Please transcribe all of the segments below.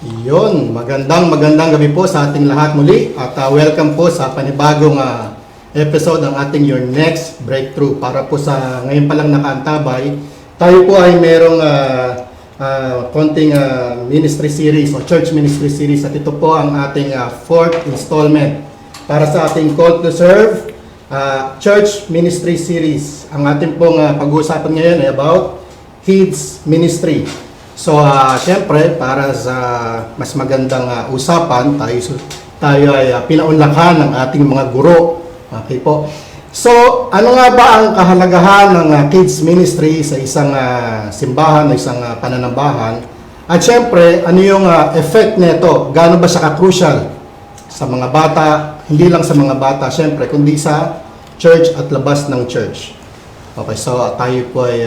Yun, magandang gabi po sa ating lahat muli at welcome po sa panibagong episode ng ating Your Next Breakthrough. Para po sa ngayon pa lang nakaantabay, tayo po ay merong konting ministry series o church ministry series at ito po ang ating fourth installment para sa ating Call to Serve church ministry series. Ang ating pong pag-uusapan ngayon ay about kids ministry. So, syempre, para sa mas magandang usapan, tayo ay pinaunlakan ng ating mga guro. Okay po. So, ano nga ba ang kahalagahan ng kids ministry sa isang simbahan o isang pananambahan? At syempre, ano yung effect nito? Gaano ba siya ka-crucial sa mga bata? Hindi lang sa mga bata, syempre, kundi sa church at labas ng church. Okay, so tayo po ay,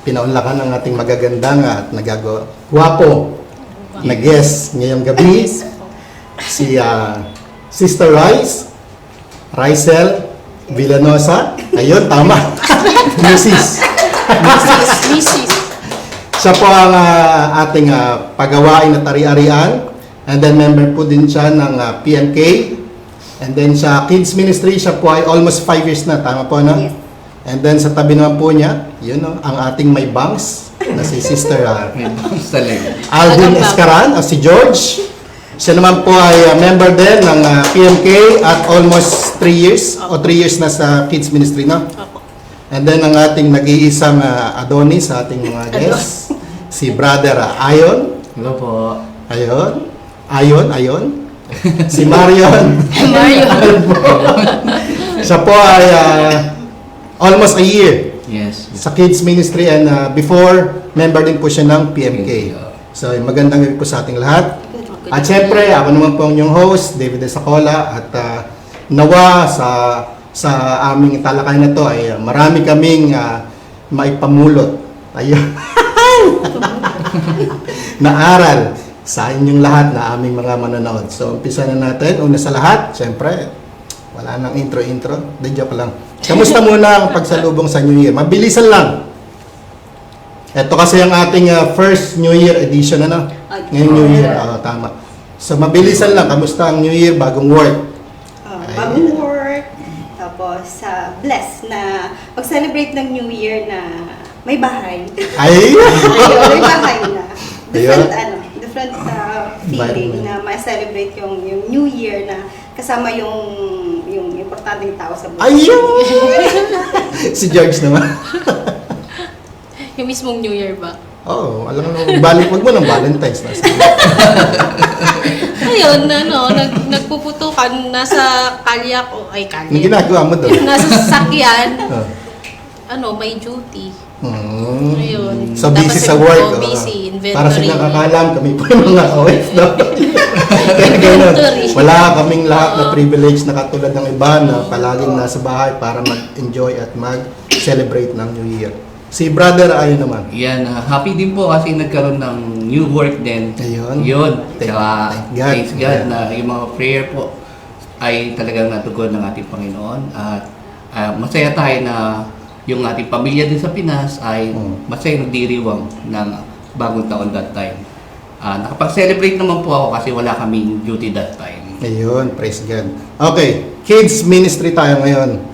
pinaunlakan ng ating magagandang at nagagwapo na guest ngayong gabi, si Sister Rysel Villanosa. Ayun, tama. Mrs. Siya po ang ating pagawain at ari-arian. And then member po din siya ng PMK. And then sa kids ministry, siya po ay almost 5 years na. Tama po, no? Yes. And then sa tabi naman po niya, ang ating may bangs na si Sister Alvin Escaran o si George. Siya naman po ay member din ng PMK at almost 3 years o 3 years na sa kids ministry, no? And then ang ating nag-iisang Adonis sa ating mga guests, si Brother Ayon. Hello po. Ayon. Si Marion. Siya po ay almost a year. Yes. Sa kids ministry and before, member din po siya ng PMK. So, magandang gabi po sa ating lahat. At syempre, ako naman po ang inyong host, David Esacola. At nawa sa aming talakayan na to ay marami kaming maipamulot. Ayun. Na aral sa inyong lahat na aming mga manonood. So, umpisa na natin. Una sa lahat, syempre, wala nang intro. Di joke lang. Kamusta muna ang pagsalubong sa New Year? Mabilisan lang. Ito kasi ang ating first New Year edition, ano? Ngayong New Year. Tama. So, mabilisan lang. Kamusta ang New Year? Bagong work. Bagong work. Tapos, blessed na pag-celebrate ng New Year na may bahay. Ay! May bahay na. Different feeling na may celebrate yung New Year na kasama yung importanteng tao sa buhay. Ayun! Si George naman. Yung mismong New Year ba? Oo, alam mo, wag mo ng Valentine's na. Ayun, nagpuputukan, nasa kalyak, Ang ginagawa mo doon? Nasa sasakyan, may duty. Ayun. So, busy sa work. Busy, inventory. Para sa nakakalam, kami po yung mga OFW. Wala kaming lahat na privilege na katulad ng iba na palaging nasa bahay para mag-enjoy at mag-celebrate ng New Year. Si Brother Ayon naman. Yan, happy din po kasi nagkaroon ng new work din. Ayun. Yun. Thank Thanks God Yeah. na yung mga prayer po ay talagang natugon ng ating Panginoon. At masaya tayo na yung ating pamilya din sa Pinas ay masaya nagdiriwang ng bagong taon that time. Nakapag-celebrate naman po ako kasi wala kaming duty that time. Ayun, praise God. Okay, kids ministry tayo ngayon.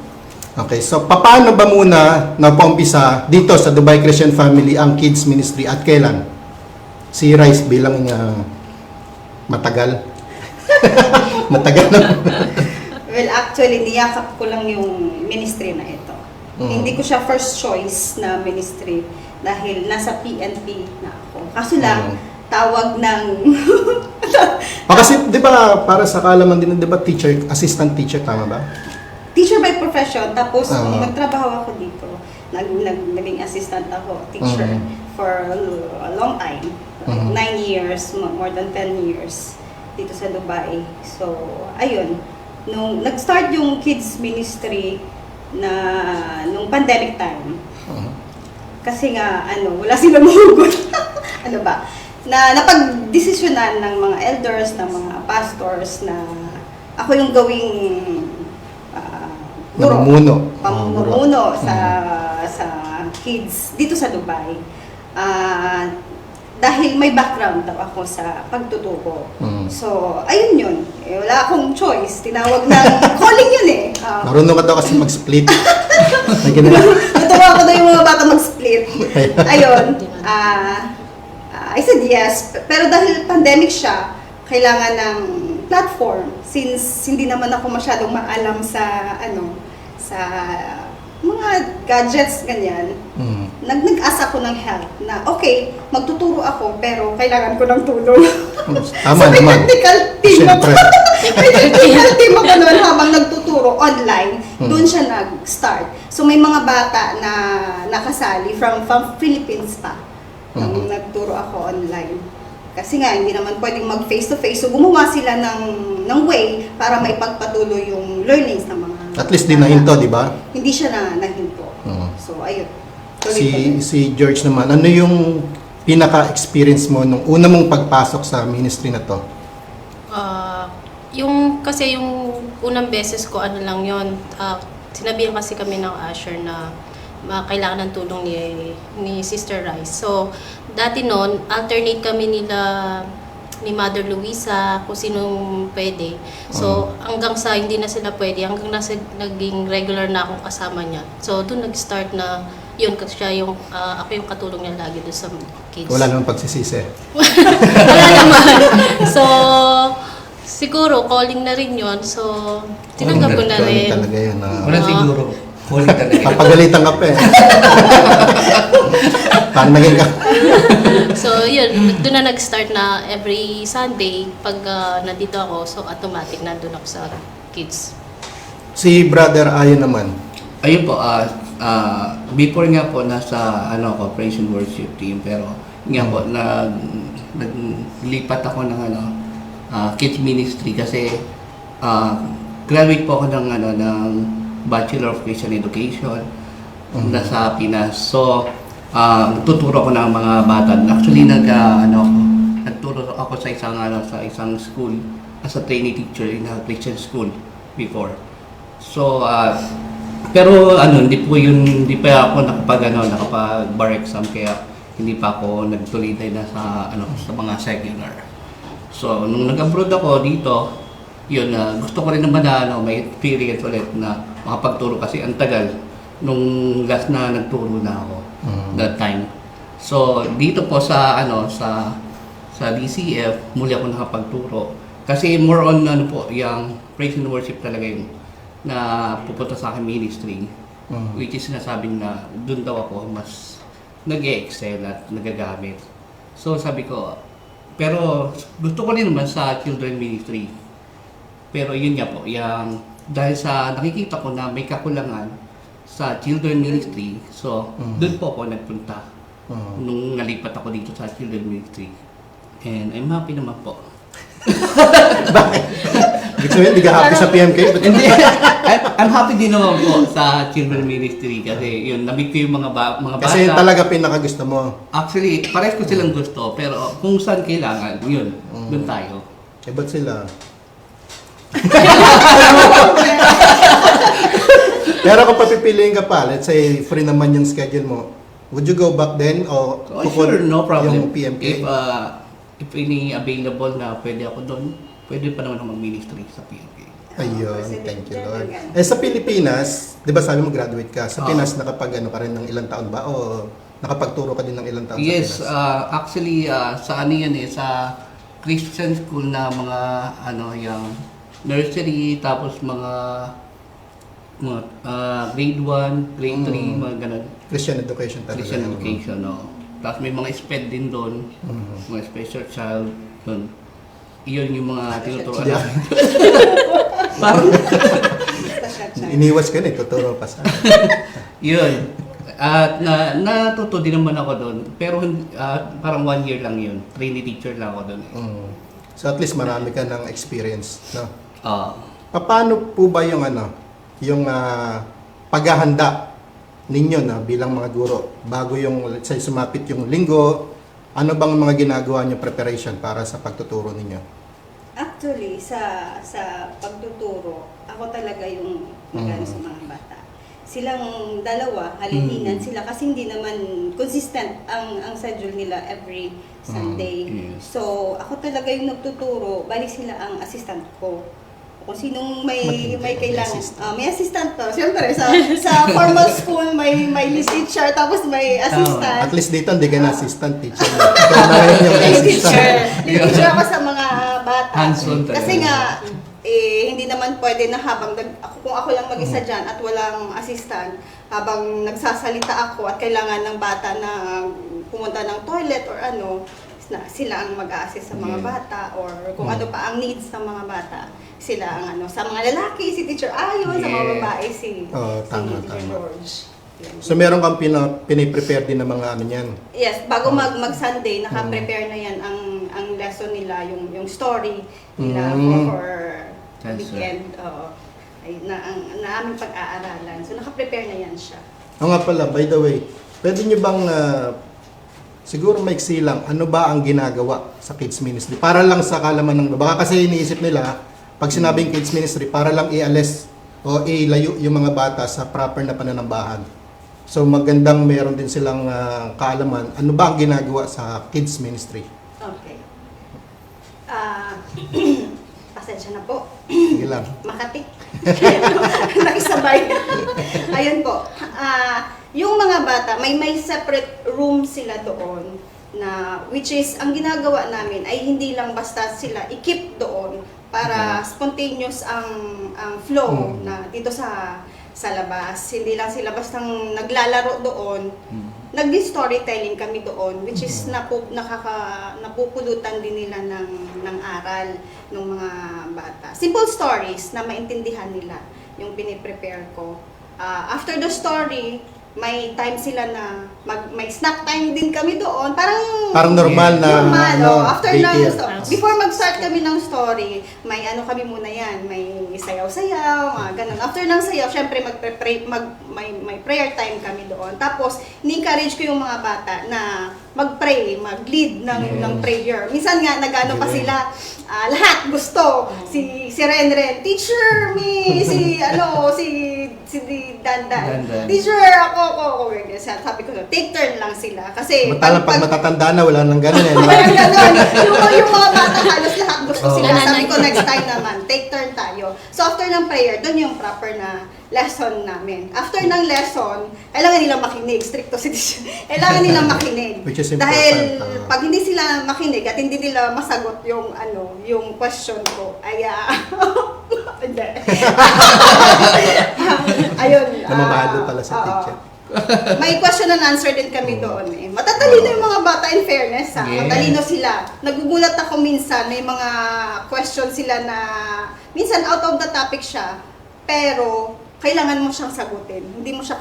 Okay, so paano ba muna napaumpisa dito sa Dubai Christian Family ang kids ministry at kailan? Si Rice bilang matagal. Matagal na. Well, actually, niyakap ko lang yung ministry na ito. Hindi ko siya first choice na ministry dahil nasa PNP na ako. Kaso lang, tawag ng... Kasi di ba para sa kalaman din, di ba teacher, assistant teacher, tama ba? Teacher by profession, tapos nagtrabaho ako dito. Naging assistant ako, teacher, for a long time. 9 years, more than 10 years dito sa Dubai. So, ayun. Nung nag-start yung kids ministry nung pandemic time. Kasi nga, wala silang mahugot. Na napag-desisyonan ng mga elders, ng mga pastors na ako yung gawing pamumuno sa kids dito sa Dubai. dahil may background daw ako sa pagtuturo. Mm. So, ayun yun. Wala akong choice. Tinawag na calling yun eh. Marunong ka daw kasi mag-split. Na ginawa. Natuwa ko daw yung mga bata mag-split. Ayun. I said yes. Pero dahil pandemic siya, kailangan ng platform. Since hindi naman ako masyadong maalam sa sa mga gadgets, ganyan. Mm. Nag-ask ako ng help na, okay, magtuturo ako, pero kailangan ko ng tulong. Tama So, may naman. technical team ako. Siyempre. May technical team ako noon habang nagtuturo online. Doon siya nag-start. So, may mga bata na nakasali from Philippines pa. Nung nagturo ako online. Kasi nga, hindi naman pwedeng mag-face-to-face. So, gumawa sila ng way para maipagpatuloy yung learnings ng mga At least din nahinto, di ba? Hindi siya nahinto. So, ayun. Si George naman, ano yung pinaka-experience mo nung una mong pagpasok sa ministry na to? Kasi yung unang beses ko, ano lang yun, sinabihan kasi kami ng Asher na kailangan ng tulong ni Sister Rice. So, dati noon, alternate kami ni Mother Luisa, kung sinong pwede. So, hanggang sa hindi na sila pwede, hanggang naging regular na akong kasama niya. So, doon nag-start na, yun, kasi siya ako yung katulong niya lagi doon sa kids. Wala namang pagsisisi. Wala naman. So, siguro, calling na rin yun. So, tinanggap ko na rin. Talaga yun. Wala siguro. Huli talaga. Papagalitan ka pa eh. Paano naging ka? So, yun, doon na nag-start na every Sunday, pag nandito ako, so automatic nandun ako sa kids. Si Brother Ayon naman. Ayun po, before nga po nasa Praise and Worship team, pero nga po naglipat ako ng kids ministry kasi graduate po ako ng Bachelor of Christian Education nasa Pinas. So, tuturo ko ng mga bata. Actually, nagturo ako sa isang school as a trainee teacher in a Christian school before. So, pero hindi pa ako nakapag-bar exam, kaya hindi pa ako nagtuloy na sa mga secular. So, nung nag-abroad ako dito, yun, gusto ko rin naman na may experience ulit na makapagturo kasi ang tagal nung last na nagturo na ako that time. So, dito po sa DCF, muli ako nakapagturo. Kasi more on yung praise and worship talaga yung na pupunta sa akin ministry, which is sinasabing na doon daw ako mas nag-excel at nagagamit. So sabi ko, pero gusto ko rin naman sa children ministry. Pero yun nga po, dahil sa nakikita ko na may kakulangan sa children ministry, so doon po ako nagpunta nung nalipat ako dito sa children ministry. And I'm happy naman po. Bakit? Ibig sabihin, hindi ka happy sa PMK? Hindi. I'm happy din naman po sa children ministry kasi yun, nabig ko yung mga bata. Kasi talaga pinakagusto mo. Actually, pares ko silang gusto, pero kung saan kailangan, yun, doon tayo. Eh, ba't sila? Pero kung papipiliin ka pa, let's say free naman yung schedule mo, would you go back then o Sure, no problem. yung PMK? If any available na pwede ako doon, pwede pa naman ako mag-ministry sa PMK. Ayun, thank you Lord. Eh sa Pilipinas, di ba sabi mo graduate ka, sa Pinas nakapag ka rin ng ilang taon ba o nakapagturo ka din ng ilang taon Yes, sa Pinas? actually, sa sa Christian school na mga yung nursery, tapos mga grade 1, grade 3, mga ganun. Christian education talaga. Christian education, no. Tapos may mga SPED din doon, mga special child, doon. Iyon yung mga tinuturuan Yeah. namin. Parang, Iniwas ka na, tuturo pa sa yun. At natuto din naman ako doon, pero parang 1 year lang yun. Trainee teacher lang ako doon. So at least marami ka ng experience, no? Ah, Paano po ba yung yung paghahanda ninyo na bilang mga guro bago yung let's say sumapit yung linggo, ano bang mga ginagawa niyo preparation para sa pagtuturo ninyo? Actually, sa pagtuturo, ako talaga yung magano sa mga bata. silang dalawa, halilinan sila kasi hindi naman consistent ang schedule nila every Sunday. Yes. So, ako talaga yung nagtuturo, bali sila ang assistant ko. Kung sinong may kailangan. May assistant to. Siyempre, sa formal school, may lead teacher, tapos may assistant. At least dito, hindi ka na assistant teacher. Ikaw na ngayon yung Lead assistant. teacher. Lead teacher ako sa mga bata. Hands-on talaga. Kasi nga, hindi naman pwede na kung ako lang mag-isa dyan at walang assistant, habang nagsasalita ako at kailangan ng bata na pumunta ng toilet or ano, sila ang mag-a-assist sa mga bata or kung ano pa ang needs ng mga bata. Sila ang ano, sa mga lalaki, si Teacher Ayon, sa mga babae, si Tama. Teacher George. So meron kang piniprepare din ng mga ano niyan. Yes, bago mag-Sunday, naka-prepare na yan ang lesson nila, yung story nila for That's weekend. Na aming pag-aaralan. So, naka-prepare na yan siya. O nga pala, by the way, pwede nyo bang, siguro maiksi lang, ano ba ang ginagawa sa kids ministry? Para lang sa kalaman ng, baka kasi iniisip nila, pag sinabing kids ministry, para lang ialis o ilayo yung mga bata sa proper na pananambahan. So magandang meron din silang kaalaman, ano ba ang ginagawa sa kids ministry? Okay. Pasensya na po. Sige lang. Makati. Nakisabay. Ayun po. Yung mga bata, may separate room sila doon na which is ang ginagawa namin ay hindi lang basta sila i-keep doon para spontaneous ang flow na dito sa labas. Hindi lang sila bastang naglalaro doon. Nagdi-storytelling kami doon which is napupulutan din nila ng aral ng mga bata. Simple stories na maintindihan nila yung piniprepare ko. After the story, may time sila na may snack time din kami doon. Parang normal na After daycare. before mag-start kami ng story, may ano kami muna yan, may sayaw-sayaw, mga ganun. After ng sayaw, syempre may prayer time kami doon. Tapos, ni-encourage ko yung mga bata na mag-pray, mag-lead ng prayer. Minsan nga, nagano pa sila, lahat gusto. Si Renren, teacher, si Dandan. Teacher, ako. Sabi ko, take turn lang sila. Kasi, Matalang pag matatanda na, wala nang ganun eh. walang ganun. yung mga bata, halos lahat gusto sila. Sabi ko, next time naman, take turn tayo. So, after ng prayer, doon yung proper na lesson namin. After ng lesson, kailangan nilang makinig. Stricto si teacher. Kailangan nilang makinig. Which is important. Dahil pag hindi sila makinig at hindi nila masagot yung question ko, ay hindi. Ayun. Namamahalo pala sa teacher. May question and answer din kami doon eh. Matatalino yung mga bata in fairness ha. Yes. Matalino sila. Nagugulat ako minsan, may mga question sila na minsan out of the topic siya, pero kailangan mo siyang sagutin. Hindi mo siya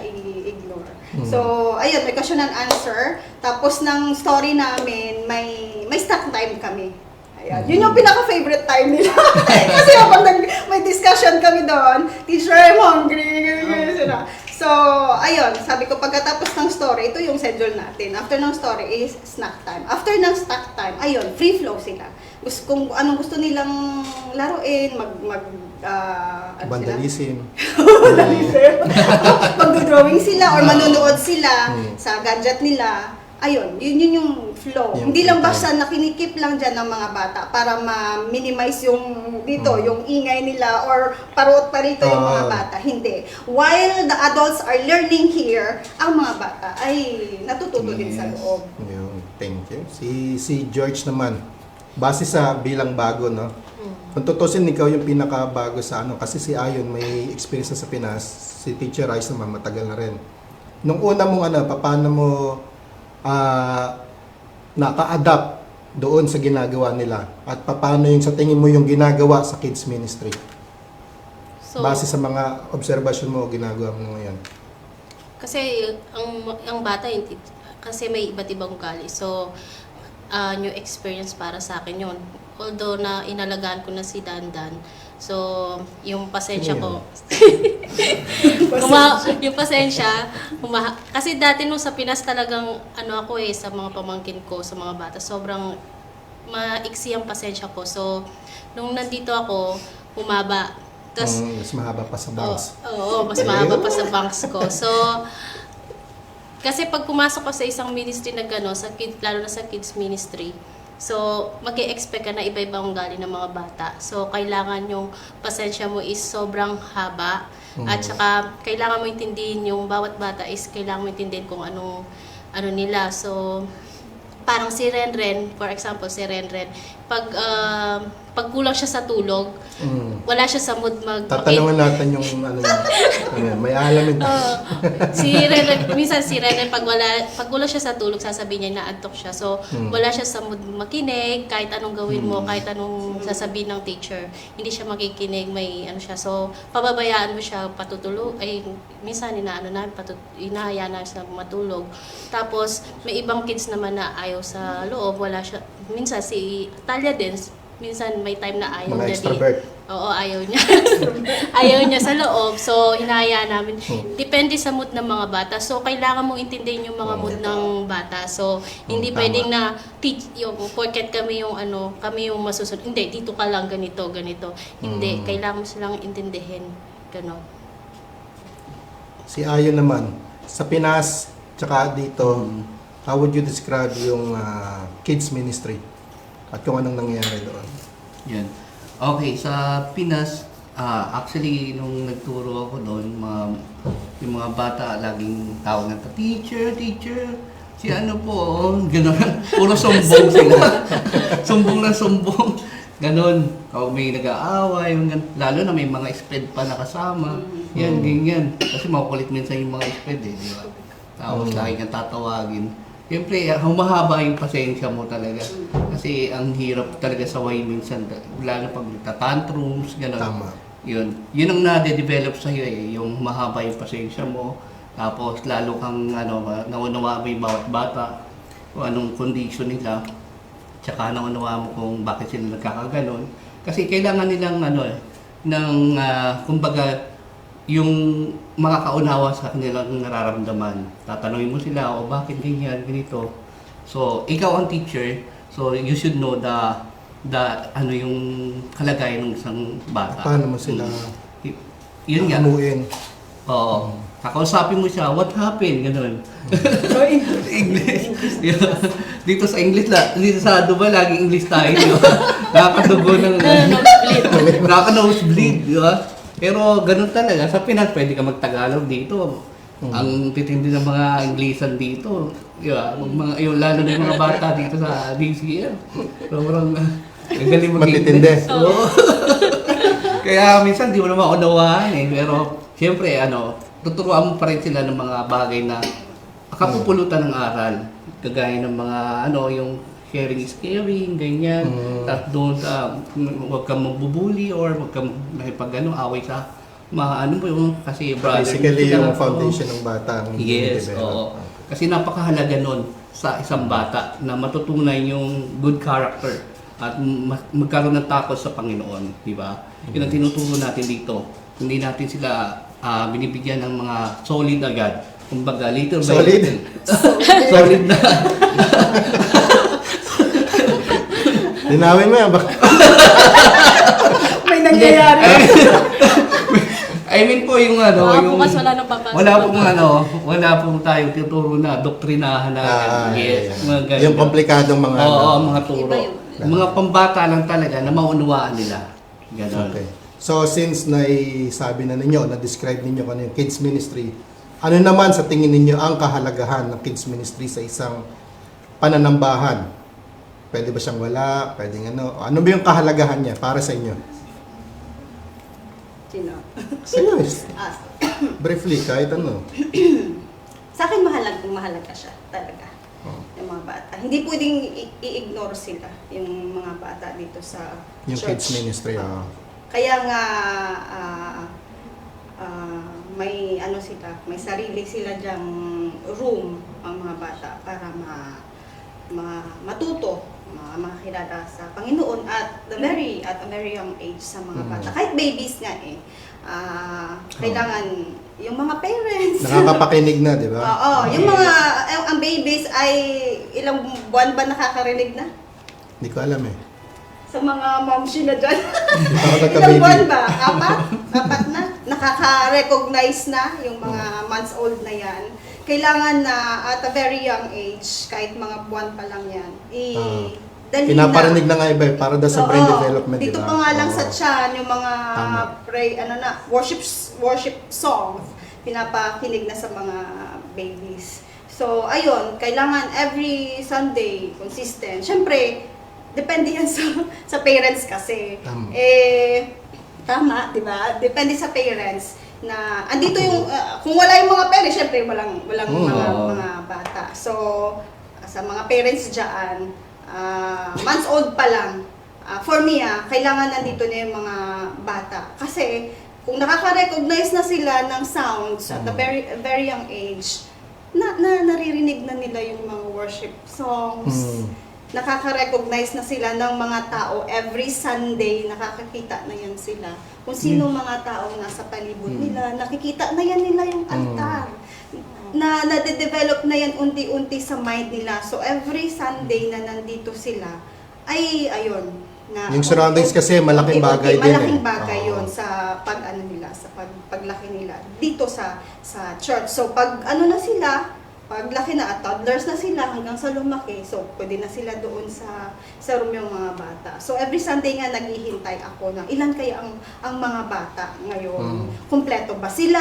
i-ignore. So, ayun, may question and answer. Tapos ng story namin, may stock time kami. Ayan. Yun yung pinaka-favorite time nila. Kasi habang may discussion kami doon, teacher, I'm hungry. So, ayun, sabi ko pagkatapos ng story, ito yung schedule natin. After ng story is snack time. After ng snack time, ayun, free flow sila. Kung anong gusto nilang laruin, Vandalism. Magdo-drawing sila or manonood sila sa gadget nila. Ayun, yun yung flow. Yung Hindi lang free basta nakinikip lang dyan ng mga bata para ma-minimize yung dito, yung ingay nila or paruot pa rito yung mga bata. Hindi. While the adults are learning here, ang mga bata ay natututo din sa loob. Yun, thank you. Si George naman, base sa bilang bago, no? Kung tutusin, ikaw yung pinakabago sa kasi si Ayon may experience na sa Pinas, si Teacher Rice naman matagal na rin. Nung una mong paano mo naka-adapt doon sa ginagawa nila at paano yung sa tingin mo yung ginagawa sa kids ministry? So, Base sa mga observation mo ginagawa mo ngayon. kasi ang bata, kasi may iba't ibang ugali. So, new experience para sa akin yun. Although na inalagaan ko na si Dandan, so yung pasensya ko, yung pasensya, kasi dati nung sa Pinas talagang ako sa mga pamangkin ko, sa mga bata, sobrang maiksi ang pasensya ko. So, nung nandito ako, humaba. Tas, Mas mahaba pa sa banks. Oo, mas mahaba pa sa banks ko. So, kasi pag pumasok ka sa isang ministry na gano'n, lalo na sa kids ministry, so mag-e-expect ka na iba-ibang ugali ng mga bata. So, kailangan yung pasensya mo is sobrang haba. At saka, kailangan mo intindihin yung bawat bata is kailangan mo intindihin kung ano nila. So, parang si Renren, for example, si Renren, pag kulang siya sa tulog, wala siya sa mood Tatanungan natin yung may alamin. si Renren, minsan si Renren pag kulang siya sa tulog, sasabihin niya naantok siya. So, wala siya sa mood makinig, kahit anong gawin mo, kahit anong sasabihin ng teacher, hindi siya makikinig, may ano siya. So, pababayaan mo siya patutulog, minsan inahayaan na siya matulog. Tapos, may ibang kids naman na ayaw sa loob, wala siya. Minsan si Talia din, minsan may time na ayaw Mga niya. extrovert. Oo, ayaw niya. Ayaw niya sa loob. So, hinahayaan namin. Depende sa mood ng mga bata. So, kailangan mong intindihin yung mga mood ng bata. So, hindi Tama. pwedeng na yung porket kami yung masusunod. Hindi, dito ka lang ganito. Hindi, kailangan mo silang intindihin. Ganon. Si Ayon naman, sa Pinas, tsaka dito, how would you describe yung kids ministry? At kung anong nangyayari doon? Yan. Okay, sa Pinas, actually, nung nagturo ako doon, yung mga bata, laging tawag na, teacher, si ano po, gano'n. Puro sumbong sila. Sumbong na sumbong. Ganon. Kung may nag-aaway, lalo na may mga SPED pa nakasama. Yan, ganyan. Kasi makukulit minsan yung mga SPED di ba? Tapos lagi kang tatawagin. Siyempre, humahaba yung pasensya mo talaga. Kasi ang hirap talaga sa way minsan, lalo pag nagtatantrums, gano'n. Tama. Yun ang nade-develop sa'yo yung mahaba yung pasensya mo. Tapos lalo kang naunawa mo yung bawat bata, kung anong condition nila. Tsaka naunawa mo kung bakit sila nagkakaganon. Kasi kailangan nilang kumbaga, yung makakaunawa sa kanilang nararamdaman. Tatanungin mo sila, bakit ganyan, ganito. So, ikaw ang teacher, so you should know yung kalagayan ng isang bata. Paano mo sila Yun nga. hamuin? Oo. Kakausapin mo siya, what happened? Ganun. English. Dito sa English dito sa Dubai, laging English tayo. Nakakadugo ng nakaka-nosebleed, di ba? Pero ganun talaga. Sa Pinas, pwede ka mag-Tagalog dito. Ang titindi ng mga Inglesan dito. Lalo na yung mga bata dito sa DCL. Sobrang galing mag-English. Matitindi. Oo. Kaya minsan di mo na maunawaan Pero siyempre, tuturuan mo pa rin sila ng mga bagay na kapupulutan ng aral. Kagaya ng mga, yung sharing is caring, ganyan. Tapos doon huwag kang magbubuli or huwag kang away sa kasi brother. Basically, yung foundation ng bata. ang Yes, i-develop. oo. Kasi napakahalaga nun sa isang bata na matutunan yung good character at magkaroon ng takot sa Panginoon, di ba? Yun ang tinuturo natin dito. Hindi natin sila binibigyan ng mga solid agad. Kumbaga, little by Solid? little. Solid na. Linawin mo yan. May nangyayari. I mean po yung Bukas wala nang papasok. wala pong tayong tuturo na doktrinahan na yes, mga ganun. Yung komplikadong mga mga turo. Iba yun. Mga pambata lang talaga na maunawaan nila. Ganon. Okay. So since sabi na ninyo, na-describe ninyo kung ano yung kids ministry, ano naman sa tingin ninyo ang kahalagahan ng kids ministry sa isang pananambahan? Pwede ba siyang wala? Pwedeng ano? Ano ba yung kahalagahan niya para sa inyo? Sino? Sa'yo, Ah, briefly, kahit ano. sa akin mahalaga siya talaga. Yung mga bata. Hindi pwedeng i-ignore sila, yung mga bata dito sa Yung church. kids ministry. Kaya nga, may may sarili sila dyang room ang mga bata para matuto, makakilala sa Panginoon at a very young age sa mga bata. Kahit babies nga kailangan yung mga parents. Nakakapakinig na, di ba? Oo, yung ang babies ay ilang buwan ba nakakarinig na? Hindi ko alam eh. sa mga momshi na dyan. Para Ilang nagka-baby. buwan ba? Apat na. Nakaka-recognize na yung mga months old na yan. Kailangan na at a very young age, kahit mga buwan pa lang yan, dalhin Pinaparinig na nga iba para daw sa brain Oo. development, Dito diba? pa nga lang Oo. sa tiyan, yung mga Tama. worship songs, pinapakinig na sa mga babies. So, ayun, kailangan every Sunday, consistent. Siyempre, depende yan sa parents kasi. Tama. Tama, di ba? Depende sa parents na andito yung kung wala yung mga parents, syempre walang mga bata. So sa mga parents diyan, months old pa lang. For me, kailangan nandito na yung mga bata kasi kung nakaka-recognize na sila ng sounds at a very young age, naririnig na nila yung mga worship songs. Nakaka-recognize na sila ng mga tao every Sunday, nakakakita na yan sila. Kung sino mga tao nasa palibot nila, nakikita na yan nila yung altar. Nade-develop na yan unti-unti sa mind nila. So every Sunday na nandito sila, ay ayun. Yung surroundings kasi malaking bagay din eh. Malaking bagay Oo. yun sa paglaki nila dito sa church. So pag ano na sila, paglaki na at toddlers na sila hanggang sa lumaki, so pwede na sila doon sa room yung mga bata. So every Sunday nga naghihintay ako ng ilan kaya ang mga bata ngayon. Kumpleto ba sila?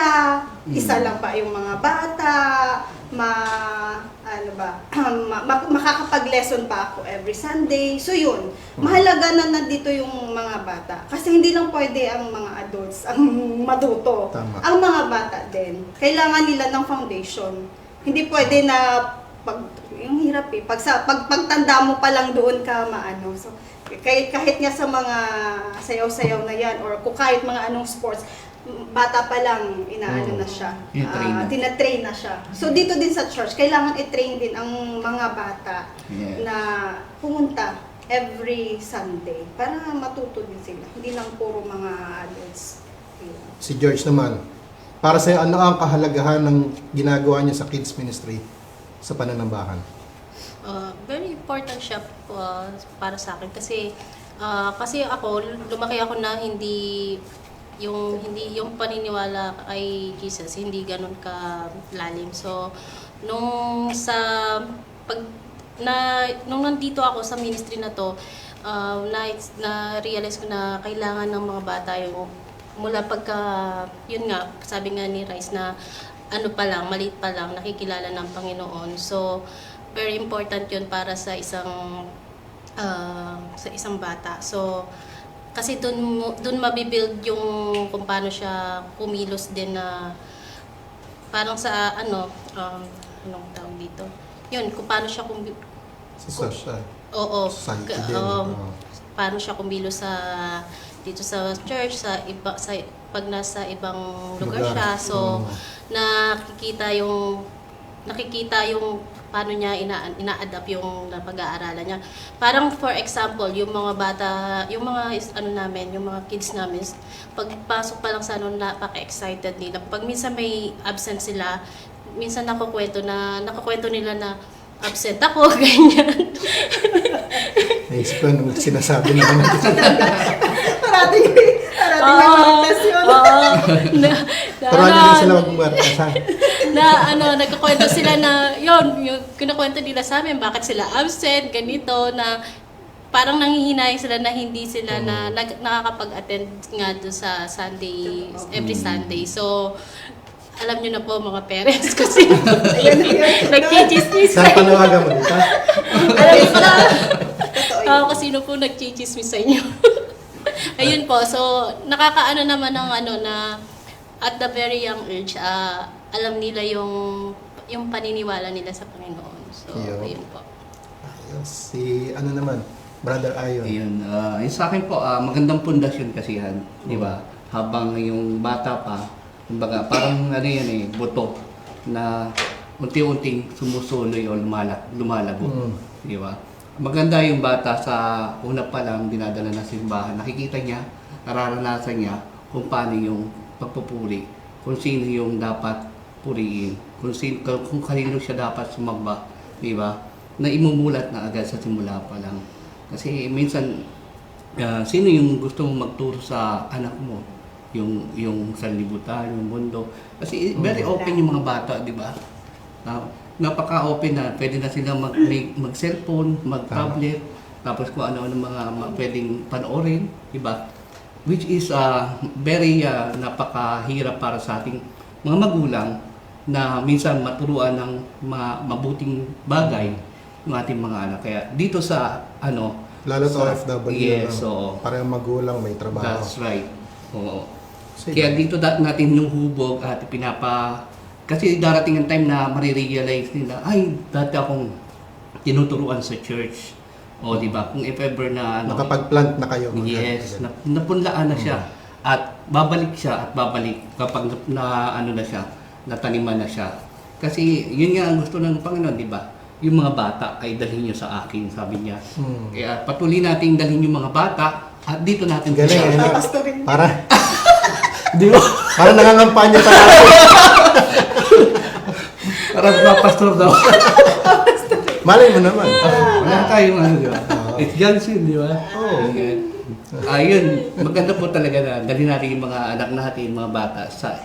Isa lang ba yung mga bata? Makakapag-lesson pa ako every Sunday. So yun, mahalaga na nandito yung mga bata. Kasi hindi lang pwede ang mga adults ang matuto. Tama. Ang mga bata din, kailangan nila ng foundation. Hindi pwede na yung hirap eh. Pagtanda mo pa lang doon ka maano. So, kahit nga sa mga sayaw-sayaw na yan or kung kahit mga anong sports, bata pa lang inaano na siya. Tinatrain na siya. So dito din sa church, kailangan i-train din ang mga bata na pumunta every Sunday para matuto din sila. Hindi lang puro mga adults. Si George naman, para sa'yo, ano ang kahalagahan ng ginagawa niya sa kids ministry sa pananambahan? Very important siya para sa akin kasi ako lumaki ako na hindi yung paniniwala kay Jesus hindi ganun ka lalim. So nung nandito ako sa ministry na to, na realize ko na kailangan ng mga bata yung mula pagka, yun nga, sabi nga ni Rice na ano pa lang, maliit pa lang, nakikilala ng Panginoon. So, very important yun para sa isang bata. So, kasi dun mabibuild yung kung paano siya kumilos din na parang sa anong tawag dito? Yun, kung paano siya Sa social. Oo. Society din. Paano siya kumilos dito sa church, pag nasa ibang lugar siya. So, nakikita yung paano niya ina-adapt yung pag-aaralan niya. Parang for example, yung mga bata, yung mga yung mga kids namin, pagpasok pa lang sa napaka-excited nila. Pag minsan may absent sila, minsan nakakwento nila na absent ako, ganyan. Naisip ko nung sinasabi naman natin. Parating may martes yun. Turuan niyo rin sila mag-muertas, ha? Nagkakwento sila na, yung kinakwento nila sa amin, bakit sila absent, ganito, na parang nanghihinayang sila na hindi sila nakakapag-attend nga doon sa Sunday, every Sunday. So, alam niyo na po mga parents kasi nagchichismis. Saan panawagan mo dito? Alam niyo na. Kasi sino po nagchichismis sa inyo. Ayun po, so nakakaano naman ng na at the very young age, alam nila yung paniniwala nila sa Panginoon. So, ayun po. Si naman, Brother Ayon. Ayun, yung sa akin po, magandang pundasyon kasi yan, di ba? Habang yung bata pa, kumbaga, parang buto na unti-unting sumusuloy o lumalago. Di ba? Maganda yung bata sa una pa lang dinadala na simbahan. Nakikita niya, nararanasan niya kung paano yung pagpupuri, kung sino yung dapat purihin, kung kanino siya dapat sumamba, di ba? Na imumulat na agad sa simula pa lang. Kasi minsan sino yung gusto mong magturo sa anak mo? Yung sanlibutan, yung mundo. Kasi very open yung mga bata, di ba? Napaka-open na. Pwede na sila mag-cellphone, mag-tablet, tapos kung ano-ano mga pwedeng panoorin, di ba? Which is very napakahirap para sa ating mga magulang na minsan maturuan ng mabuting bagay ng ating mga anak. Kaya dito sa Lalo sa OFW. yes, no? oo. Parang magulang may trabaho. That's right. Oo. Sige. Kaya dito natin yung hubog at kasi darating ang time na marirealize nila, ay, dati akong tinuturuan sa church. O, di ba? Kung if ever na Nakapag-plant na kayo. yes, napunlaan na siya. At babalik siya at babalik kapag na siya, nataniman na siya. Kasi yun nga ang gusto ng Panginoon, di ba? Yung mga bata ay dalhin niyo sa akin, sabi niya. Kaya patuloy nating dalhin yung mga bata at dito natin Galing, ano? Papastorin. Para, Di ba? para nangangampanya tayo. Parang mga pastor daw. Malay mo naman. Wala tayong di ba? It's Johnson, di ba? Oo. Ayun, maganda po talaga na dalhin natin yung mga anak natin, mga bata sa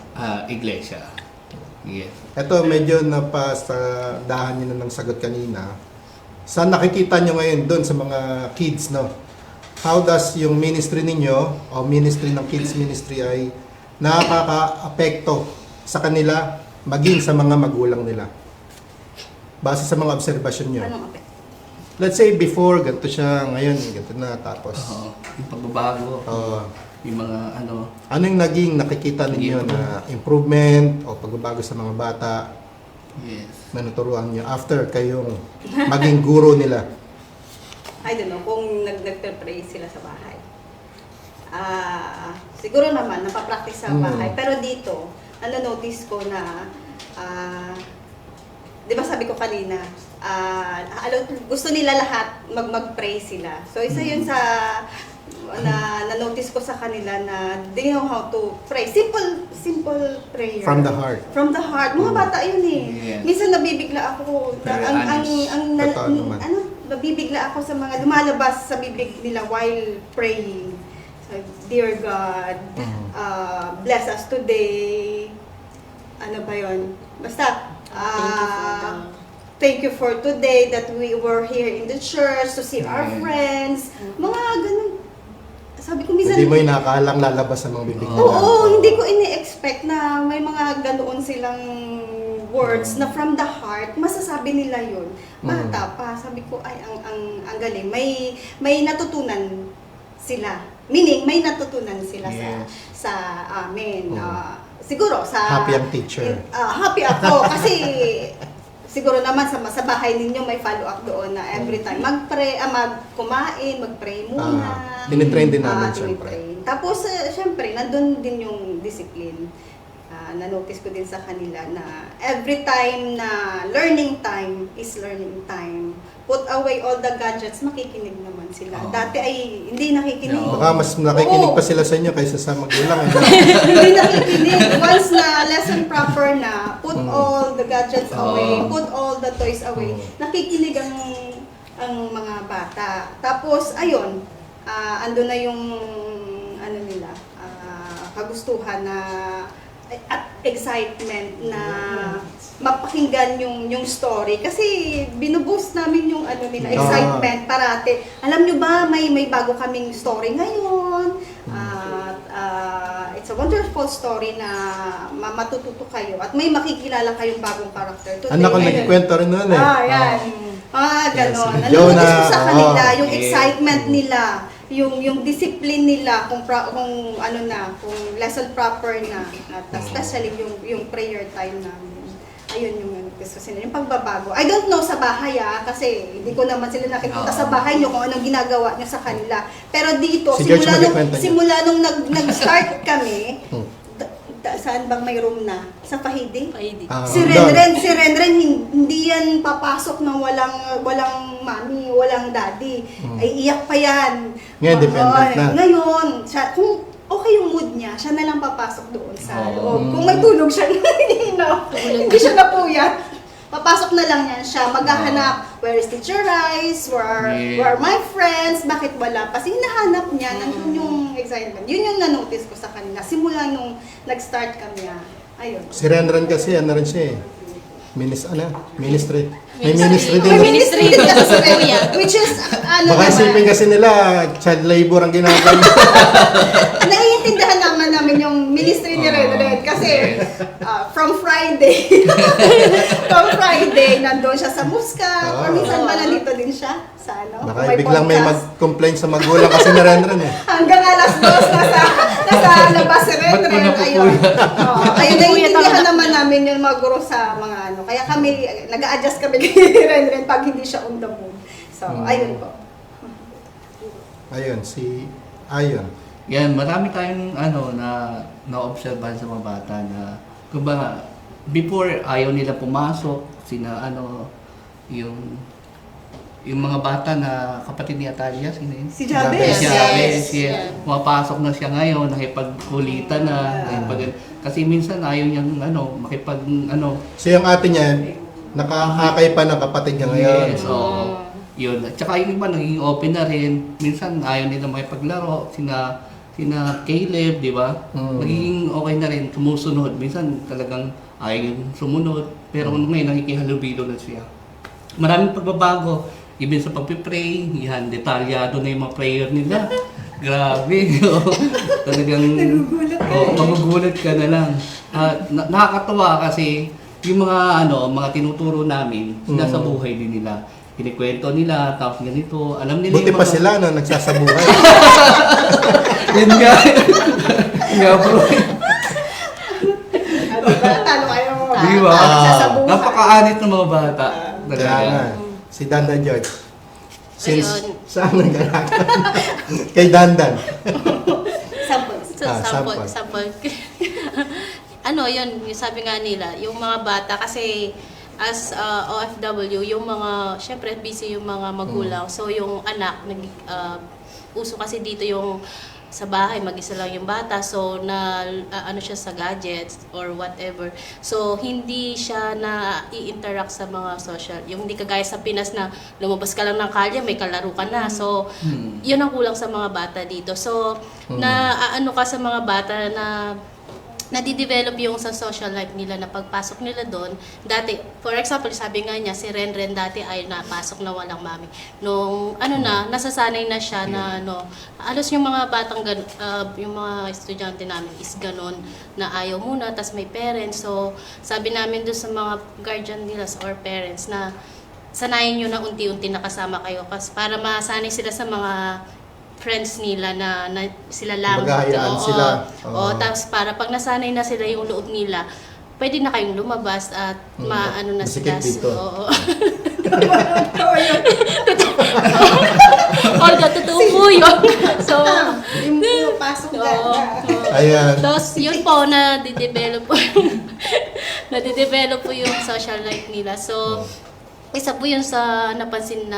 iglesia. Yes. Ito, medyo sa dahan nyo ng sagot kanina. Saan nakikita nyo ngayon doon sa mga kids, no? How does yung ministry ninyo o ministry ng kids ministry ay nakaka-apekto sa kanila maging sa mga magulang nila? Base sa mga obserbasyon nyo. Anong apek? Let's say before, ganito siya, ngayon, ganito na, tapos. Yung pagbabago, yung mga Ano yung naging nakikita ninyo na improvement o pagbabago sa mga bata yes. na naturuan nyo after kayong maging guro nila? I don't know, kung nagpe-pray sila sa bahay. Siguro naman, napapractice sa bahay. Pero dito, notice ko na, di ba sabi ko kanina, gusto nila lahat mag-pray sila. So, isa yun sa na-notice ko sa kanila na they know how to pray. Simple prayer. From the heart. From the heart. Mga bata yun eh. Yes. Minsan nabibigla ako. Very honest. Totoo naman. Nabibigla ako sa mga lumalabas sa bibig nila while praying. So, Dear God, bless us today. Ano ba yun? Basta, thank you for today that we were here in the church to see our friends. Mga ganun. Sabi ko minsan, Hindi mo inakalang lalabas sa mga bibig nila. oo, hindi ko ini-expect na may mga ganoon silang words na from the heart, masasabi nila yun. Bata pa, sabi ko, ay, ang galing. May natutunan sila. Meaning, may natutunan sila sa amin. Siguro sa... Happy ang teacher. Happy ako kasi siguro naman sa bahay ninyo may follow-up doon na every time kumain, mag-pray muna. Tinitrain din namin, syempre. Tinitrain. Tapos, syempre, nandun din yung discipline. Na-notice ko din sa kanila na every time na learning time is learning time. Put away all the gadgets, makikinig naman sila. Dati ay hindi nakikinig. Baka mas nakikinig pa sila sa inyo kaysa sa magulang. Hindi nakikinig. Once na lesson proper na, put all the gadgets away, put all the toys away, nakikinig ang mga bata. Tapos, ayun, ando na yung nila, kagustuhan na at excitement na mapakinggan yung story kasi binuboost namin yung nila excitement parati. Alam nyo ba may bago kaming story ngayon. It's a wonderful story na matututo kayo at may makikilala kayong bagong character today. Anak ko nagkikwento rin noon eh. Yan. Ganon. Yes, Nanonood ko sa kanila, yung yes. excitement nila, yung discipline nila, kung lesson proper na, at especially yung prayer time namin. Ayun yung gusto sila, yung pagbabago. I don't know sa bahay kasi hindi ko naman sila nakikita sa bahay nyo kung anong ginagawa nyo sa kanila. Pero dito, Si George magkikwento niya. simula nung nag-start kami, saan bang may room na? Sa Pahidi? Pahidi. Si Renren, hindi yan papasok ng walang mami, walang daddy. Ay iyak pa yan. Ngayon, dependent na. Ngayon, kung okay yung mood niya, siya na lang papasok doon sa Oo. loob. Kung may tulog siya, hindi siya napuyat. papasok na lang yan siya, maghahanap, where is Teacher Rice, where are my friends, bakit wala pa? Kasi hinahanap niya, nandun yung excitement. Yun yung na-notice ko sa kanila, simula nung nag-start kami. Ayun. Si Renren kasi, ano rin siya eh. Ministry. May Ministry. ministry din. May ministry. Which is, Baka isipin kasi nila, child labor ang ginagawa. naiintindihan namin yung ministry ni Red kasi from Friday nandun siya sa Muscat or minsan ba nandito din siya sa Baka biglang may mag-complain sa magulang kasi na Renren eh. hanggang alas 2 nasa labas si Red. Ayun, naiintindihan naman namin yung mga guro sa mga kaya kami nag-a-adjust kami kay Red pag hindi siya on the mood. So ayun po. Ayun, si Ayon. Yan, marami tayong na-obserbahan sa mga bata na kumbaga before ayaw nila pumasok, yung mga bata na kapatid ni Atalia, sino yun? Si Jabez. Si Jabez. Jabez, Yes. pumapasok na siya ngayon, nakipagkulitan na, kasi minsan ayaw niyang So yung ate niya, nakahakay pa ng kapatid niya ngayon. Yes, oo. Yun. At saka yung iba naging open na rin. Minsan ayaw nila makipaglaro. Sina Caleb, di ba? Naging okay na rin, sumusunod. Minsan talagang ayaw yung sumunod. Pero ngayon nakikihalubilo na siya. Maraming pagbabago. Even sa pagpipray, yan, detalyado na yung mga prayer nila. Grabe. Talagang magugulat ka na lang. Nakakatuwa kasi yung mga tinuturo namin, nasa buhay din nila. Kinikwento nila, tapos ganito, alam nila Buti pa sila na nagsasabuhay. Yun nga. Nga bro. Talo kayo mga Di ba? sasabuhay. Napaka-anit ng mga bata. Kaya nga, si Dandan George. Ayun. Saan nag-anak? Kay Dandan. Samples. Sample. Yun, yung sabi nga nila, yung mga bata kasi as OFW, yung mga, syempre busy yung mga magulang. So yung anak, uso kasi dito yung sa bahay, mag-isa lang yung bata. So siya sa gadgets or whatever. So hindi siya na i-interact sa mga social. Yung hindi kagaya sa Pinas na lumabas ka lang ng kalye, may kalaro ka na. So yun ang kulang sa mga bata dito. So ka sa mga bata na nadidevelop yung sa social life nila na pagpasok nila doon. Dati, for example, sabi nga niya, si Renren dati ay napasok na walang mami. Nung nasasanay na siya na alos yung mga batang, yung mga estudyante namin is ganon, na ayaw muna, tas may parents. So, sabi namin doon sa mga guardian nila or parents na sanayin nyo na unti-unti nakasama kayo kasi para masanay sila sa mga friends nila na sila lang. Maghahayaan sila. Tapos para pag nasanay na sila yung loob nila, pwede na kayong lumabas at na sila. Masikip dito. Oo. Olga, totoo po yun. So, Yung pasok na. Ayan. tapos yun po, nadidevelop po yung social life nila. So, isa po yun sa napansin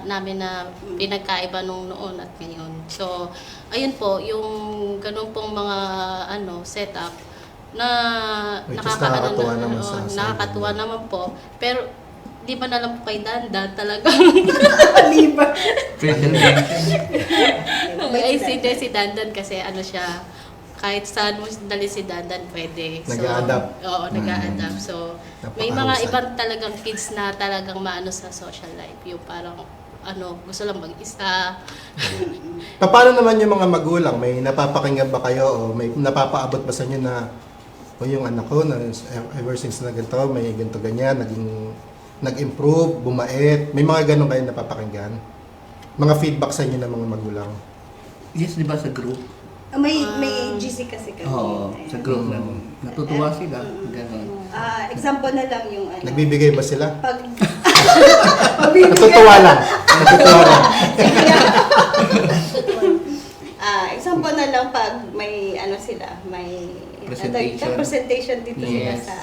namin na pinagkaiba nung noon at ngayon. So, ayun po, yung ganun pong mga setup na Which is nakakatuwa naman sa nakakatuwa naman po. Pero di ba na lang po kay Dandan talaga? Liba. Ay, si Dandan kasi siya, kahit saan mo dali si Dandan pwede. So, Nag-a-adapt. Oo, nag-a-adapt. So, may mga Napakahusay. ibang talagang kids na talagang maano sa social life. Yung parang, gusto lang mag-isa. Paano naman yung mga magulang? May napapakinggan ba kayo o may napapaabot ba sa inyo na yung anak ko na ever since na ganito, may ganito ganyan, nag-improve, bumait. May mga ganun kayo napapakinggan? Mga feedback sa inyo ng mga magulang? Yes, di ba sa group? May GC kasi kami. Oo, sa group na natutuwa sila. Ganon. Example na lang yung Nagbibigay ba sila? pag Natutuwa lang. Natutuwa lang. example na lang pag may may presentation dito Yes. sila sa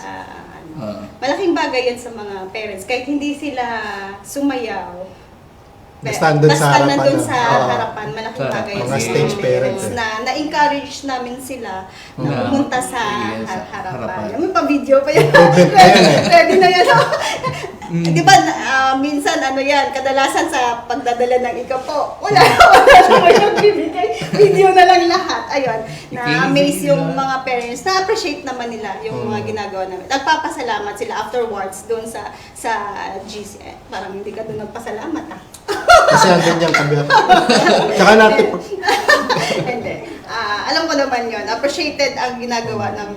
malaking bagay yan sa mga parents kahit hindi sila sumayaw. Basta nandun sa harapan nandun na. sa harapan, malaking bagay Mga stage parents, eh. na na-encourage namin sila na Na- pumunta sa yes, harapan. harapan. May pa-video pa yan. Improvement pa yan, eh. Ready na yan. Di ba, minsan yan, kadalasan sa pagdadala ng ikapo, wala naman yung bibigay. Video na lang lahat. Ayun, na-amaze yung mga parents. Na-appreciate naman nila yung mga ginagawa namin. Nagpapasalamat sila afterwards doon sa GC. Parang hindi ka doon nagpasalamat Kasi andun yung kabiyak. Tsaka natin, Hindi. Alam ko naman yun. Appreciated ang ginagawa ng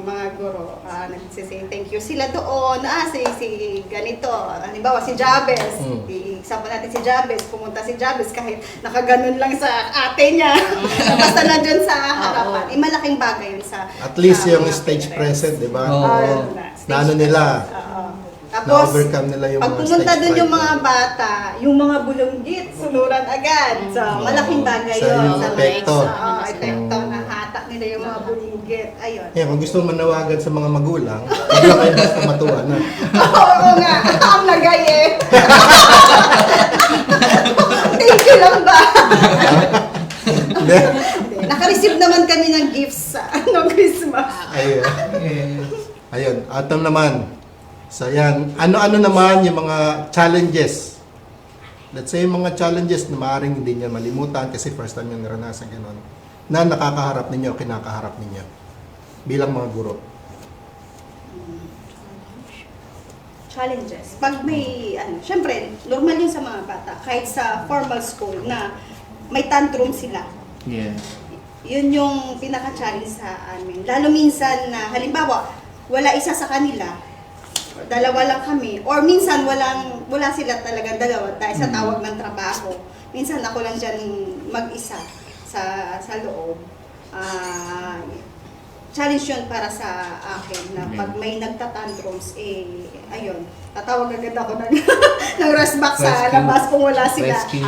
mga guro. Nagsisay thank you sila doon. Si ganito. Halimbawa, si Jabez. I-example natin si Jabez. Pumunta si Jabez kahit nakaganon lang sa ate niya. Basta nandun sa harapan. Malaking bagay yun sa at least sa yung mga stage parents. present, di ba? Oo. Na ano nila, Tapos, na-overcome nila yung pag mga pumunta stage doon yung fright. mga bata, yung mga bulunggit, sunuran agad. So, malaking bagay So, yun. yung Sa epekto. epekto. Nahatak nila yung mga bulunggit. Ayun. Yeah, kung gusto mo manawagan sa mga magulang, huwag lang kayo basta matuwa na. Oo nga, ang lagay eh. Thank you lang ba? Hindi? Naka-receive naman kami ng gifts sa Christmas. Ayun. Yes. Ayun. Atom naman. So yan. Ano-ano naman yung mga challenges? Let's say yung mga challenges na maaaring hindi niya malimutan kasi first time yung naranasan gano'n. Na nakakaharap ninyo, kinakaharap ninyo. Bilang mga guro. Challenges. Pag may, syempre, normal yun sa mga bata. Kahit sa formal school na may tantrum sila. Yes. Yun yung pinaka-challenge sa amin. Lalo minsan na, halimbawa, wala isa sa kanila, dalawa lang kami, or minsan wala sila talagang dalawa dahil sa tawag ng trabaho. Minsan ako lang dyan mag-isa sa loob. Challenge yun para sa akin na pag may nagtatantrums, ayun, tatawag agad ako ng, ng rest box sa Rescue. labas kung wala sila. Rescue.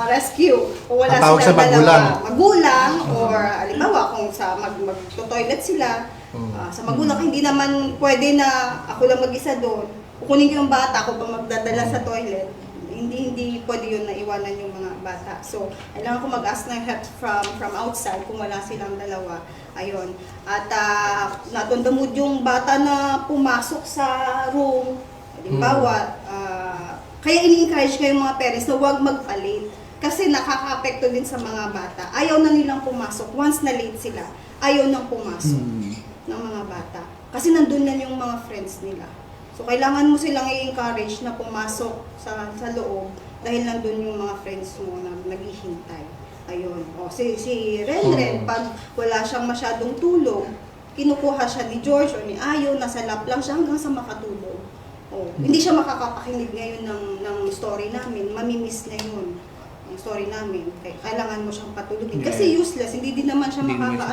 Rescue. Kung wala Tatawag silang sa magulang. dalawa. Magulang, or halimbawa kung sa mag-toilet sila, sa magulang, hindi naman pwede na ako lang mag-isa doon. Kukunin ko yung bata, ako pa magdadala sa toilet. Hindi pwede yun na iwanan yung mga bata. So, kailangan ko mag-ask ng help from outside kung wala silang dalawa. Ayun. At natundamod yung bata na pumasok sa room. Halimbawa, kaya ini-encourage ko yung mga parents na huwag magpalit. Kasi nakaka-apekto din sa mga bata. Ayaw na nilang pumasok. Once na late sila, ayaw nang pumasok ng mga bata. Kasi nandun na yung mga friends nila. So, kailangan mo silang i-encourage na pumasok sa loob dahil nandun yung mga friends mo na naghihintay. Ayun. O, si Renren, pag wala siyang masyadong tulog, kinukuha siya ni George o ni Ayo, nasa lap lang siya hanggang sa makatulog. O, hindi siya makakapakinig ngayon ng story namin. Mamimiss niya yun. Ang story namin. Kailangan mo siyang patulugin. Kasi useless. Hindi din naman siya Hindi naman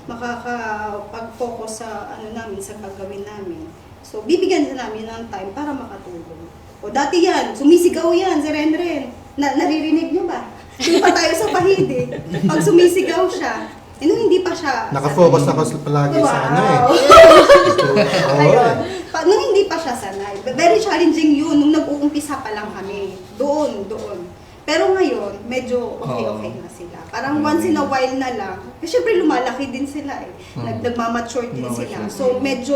makakapag-focus sa namin, sa gagawin namin. So, bibigyan na namin ng time para makatulog. O, dati yan, sumisigaw yan, si Renren. Naririnig niyo ba? Doon pa tayo sa pahidig. Pag sumisigaw siya, nung hindi pa siya... Nakafocus ako palagi sa ano eh. Oo, Ayun. eh. Nung hindi pa siya sanay. Very challenging yun, nung nag-uumpisa pa lang kami. Doon. Pero ngayon, medyo okay na sila. Parang once in a while na lang. Kasi syempre lumalaki din sila eh. Nagmamature din sila. So medyo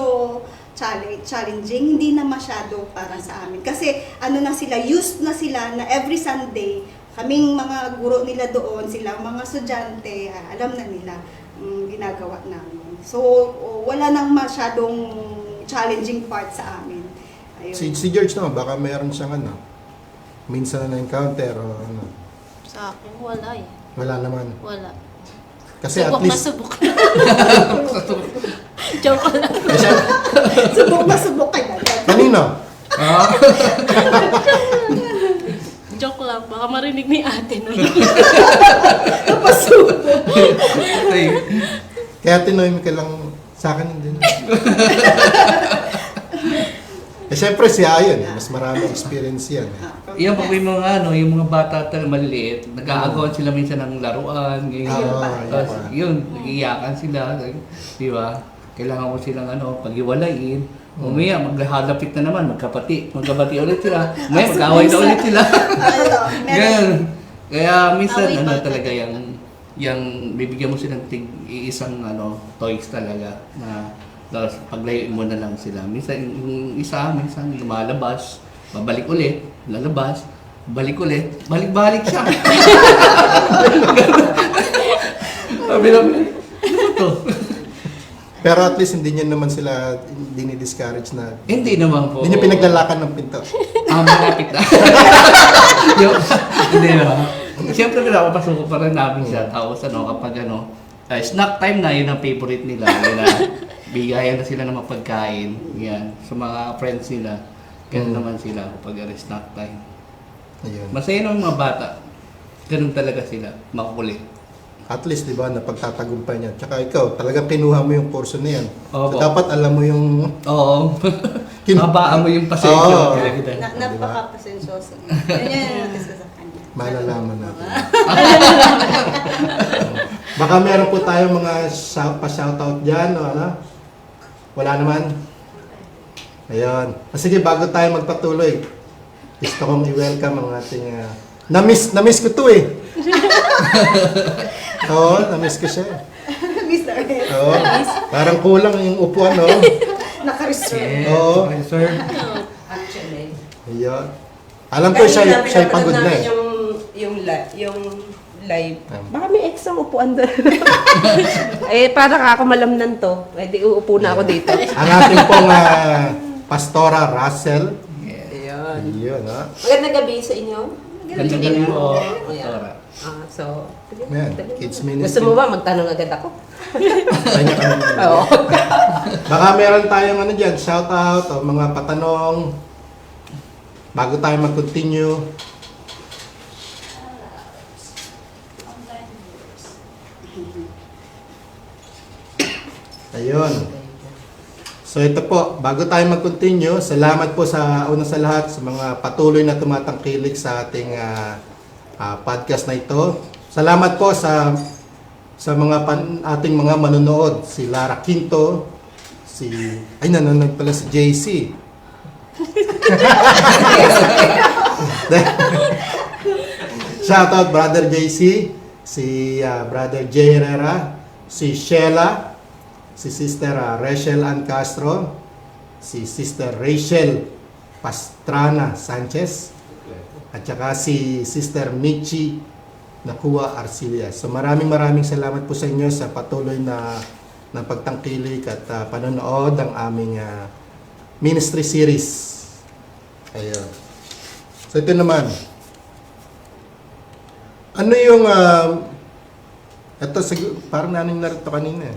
challenging, hindi na masyado para sa amin. Kasi na sila, used na sila na every Sunday, kaming mga guro nila doon, sila mga estudyante, alam na nila ginagawa namin. So wala nang masyadong challenging part sa amin. Ayun. Si George naman, baka mayroon siyang minsan na encounter o ano. Sa akin, wala eh. Wala naman. Wala. Kasi Subok at least, na subok. Joke lang. Subok ka na. kanino? Joke lang. Baka marinig ni ate nun. Kaya tinoy ka lang sa akin din. Siyempre si Ayon, mas maraming experience yan. Yan, pag may mga yung mga bata talaga maliliit, nag-aagawan sila minsan ng laruan, ganyan. Tapos, yun, nag-iyakan sila, di ba? Kailangan mo silang pag-iwalayin. Umaya, maghahalapit na naman, magkabati ulit sila. Umaya, mag-away na ulit sila. Ganyan. Kaya minsan, Away pa talaga yung yung bibigyan mo silang iisang toys talaga na tapos paglayuin mo na lang sila. Minsan yung isa, minsan lumalabas, babalik ulit, lalabas, balik ulit, balik-balik siya. Sabi namin, ano to? Pero at least hindi niyo naman sila dinidiscourage na Hindi naman po. hindi niyo pinaglalakan ng pinto. Malapit na. Hindi naman. Siyempre pinapapasok ko pa rin namin siya. Tapos kapag snack time na, yun ang favorite nila. Yun na, bigayan na sila ng mapagkain. Yan. Sa mga friends nila. Ganun naman sila kapag snack time. Ayun. Masaya naman mga bata. Ganun talaga sila. Makukulit. At least, di ba, napagtatagumpay niya. Tsaka ikaw, talagang kinuha mo yung portion na yan. Opo. So, dapat alam mo yung... Oo. Habaan mo yung pasensya. Oo. Napaka-pasensyoso. Yan yung natin sa kanya. Malalaman natin. Baka meron po tayong mga pa-shoutout dyan, o ano? Wala naman? Ayun. Sige, bago tayo magpatuloy, gusto kong i-welcome ang ating... na-miss ko to eh. Oo, na-miss ko siya. Mr. Oo, parang kulang yung upuan, no? Naka-reserve. Oo. Sir. Actually. Ayun. Alam ko siya pagod na eh. Yung live. Tama. Baka may extra upuan doon. Para ako malamnan to. Pwede uupo na ako dito. Ang ating pong Pastora Russell. Ayun. Ayun, ha? Magandang gabi sa inyo. Ganda-ganda mo. Ayan. So, Ayan, kids ministry. gusto mo ba magtanong agad ako? Kanya ka naman. Oo. Baka meron tayong dyan, shout out o mga patanong bago tayo mag-continue. Ayun. So ito po, bago tayo mag-continue, salamat po sa una sa lahat sa mga patuloy na tumatangkilik sa ating podcast na ito. Salamat po sa mga ating mga manonood, si Lara Quinto, nanonood pala si JC. Shout out Brother JC, si Brother J. Herrera, si Sheila, si Sister Rachel Ann Castro, si Sister Rachel Pastrana Sanchez, at saka si Sister Michi Nakua Arcilia. So maraming salamat po sa inyo sa patuloy na pagtangkilik at panonood ng aming ministry series. Ayun. So ito naman. Ano yung ito, parang naning narito kanina eh.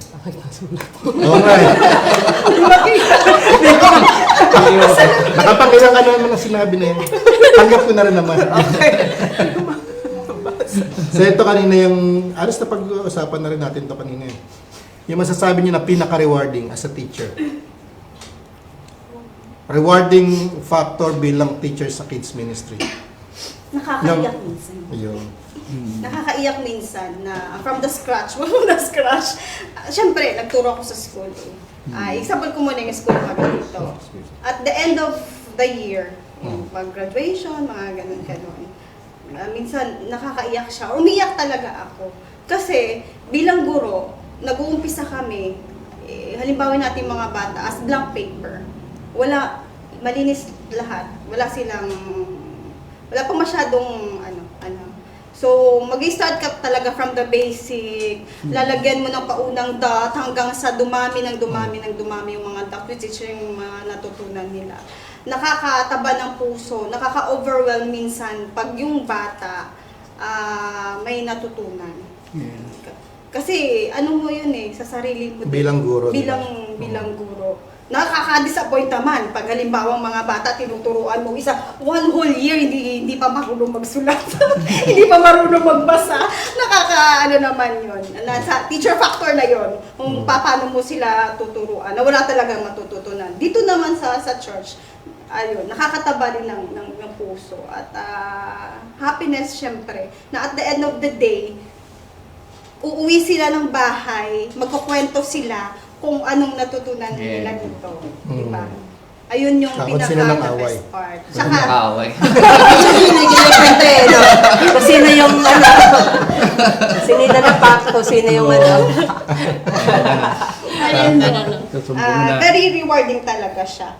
Oo nga eh. Nakapangilang ka naman ang sinabi na yun. Tanggap ko na rin naman. So ito kanina yung, alas na pag-uusapan na rin natin ito kanina eh. Yung masasabi niyo na pinaka-rewarding as a teacher. Rewarding factor bilang teacher sa kids ministry. Nakakaiyak minsan. Ayun. Nakakaiyak minsan na from the scratch. Siyempre, nagturo ako sa school. Example ko muna yung school kami dito. At the end of the year, pag-graduation, mga ganun-ganun. Minsan, nakakaiyak siya. Umiyak talaga ako. Kasi, bilang guro, nag-uumpisa kami, halimbawa natin mga bata, as blank paper. Wala, malinis lahat. Wala pa masyadong, So, mag-start ka talaga from the basic. Lalagyan mo ng paunang dot hanggang sa dumami yung mga dot, which is yung mga natutunan nila. Nakakataba ng puso, nakaka-overwhelm minsan pag yung bata may natutunan. Yeah. Kasi ano mo yun sa sarili mo. Bilang guro. Bilang guro. Nakaka-disappoint naman pag halimbawa mga bata tinuturuan mo one whole year hindi pa marunong magsulat. Hindi pa marunong magbasa. Naman yun. Sa teacher factor na yun. Kung paano mo sila tuturuan na wala talagang matututunan. Dito naman sa church, ayun, nakakataba rin ng puso at happiness syempre na at the end of the day uuwi sila ng bahay, magkukwento sila kung anong natutunan nila dito. Diba? Ayun yung Takot sila ng pinaka-the away. best part. Nakakaway. Actually, hindi na kwento eh, no? Kasi na yung, sino na pa kung sino yung ano. Ayun. Ganun. Susumbong na. Very rewarding talaga siya.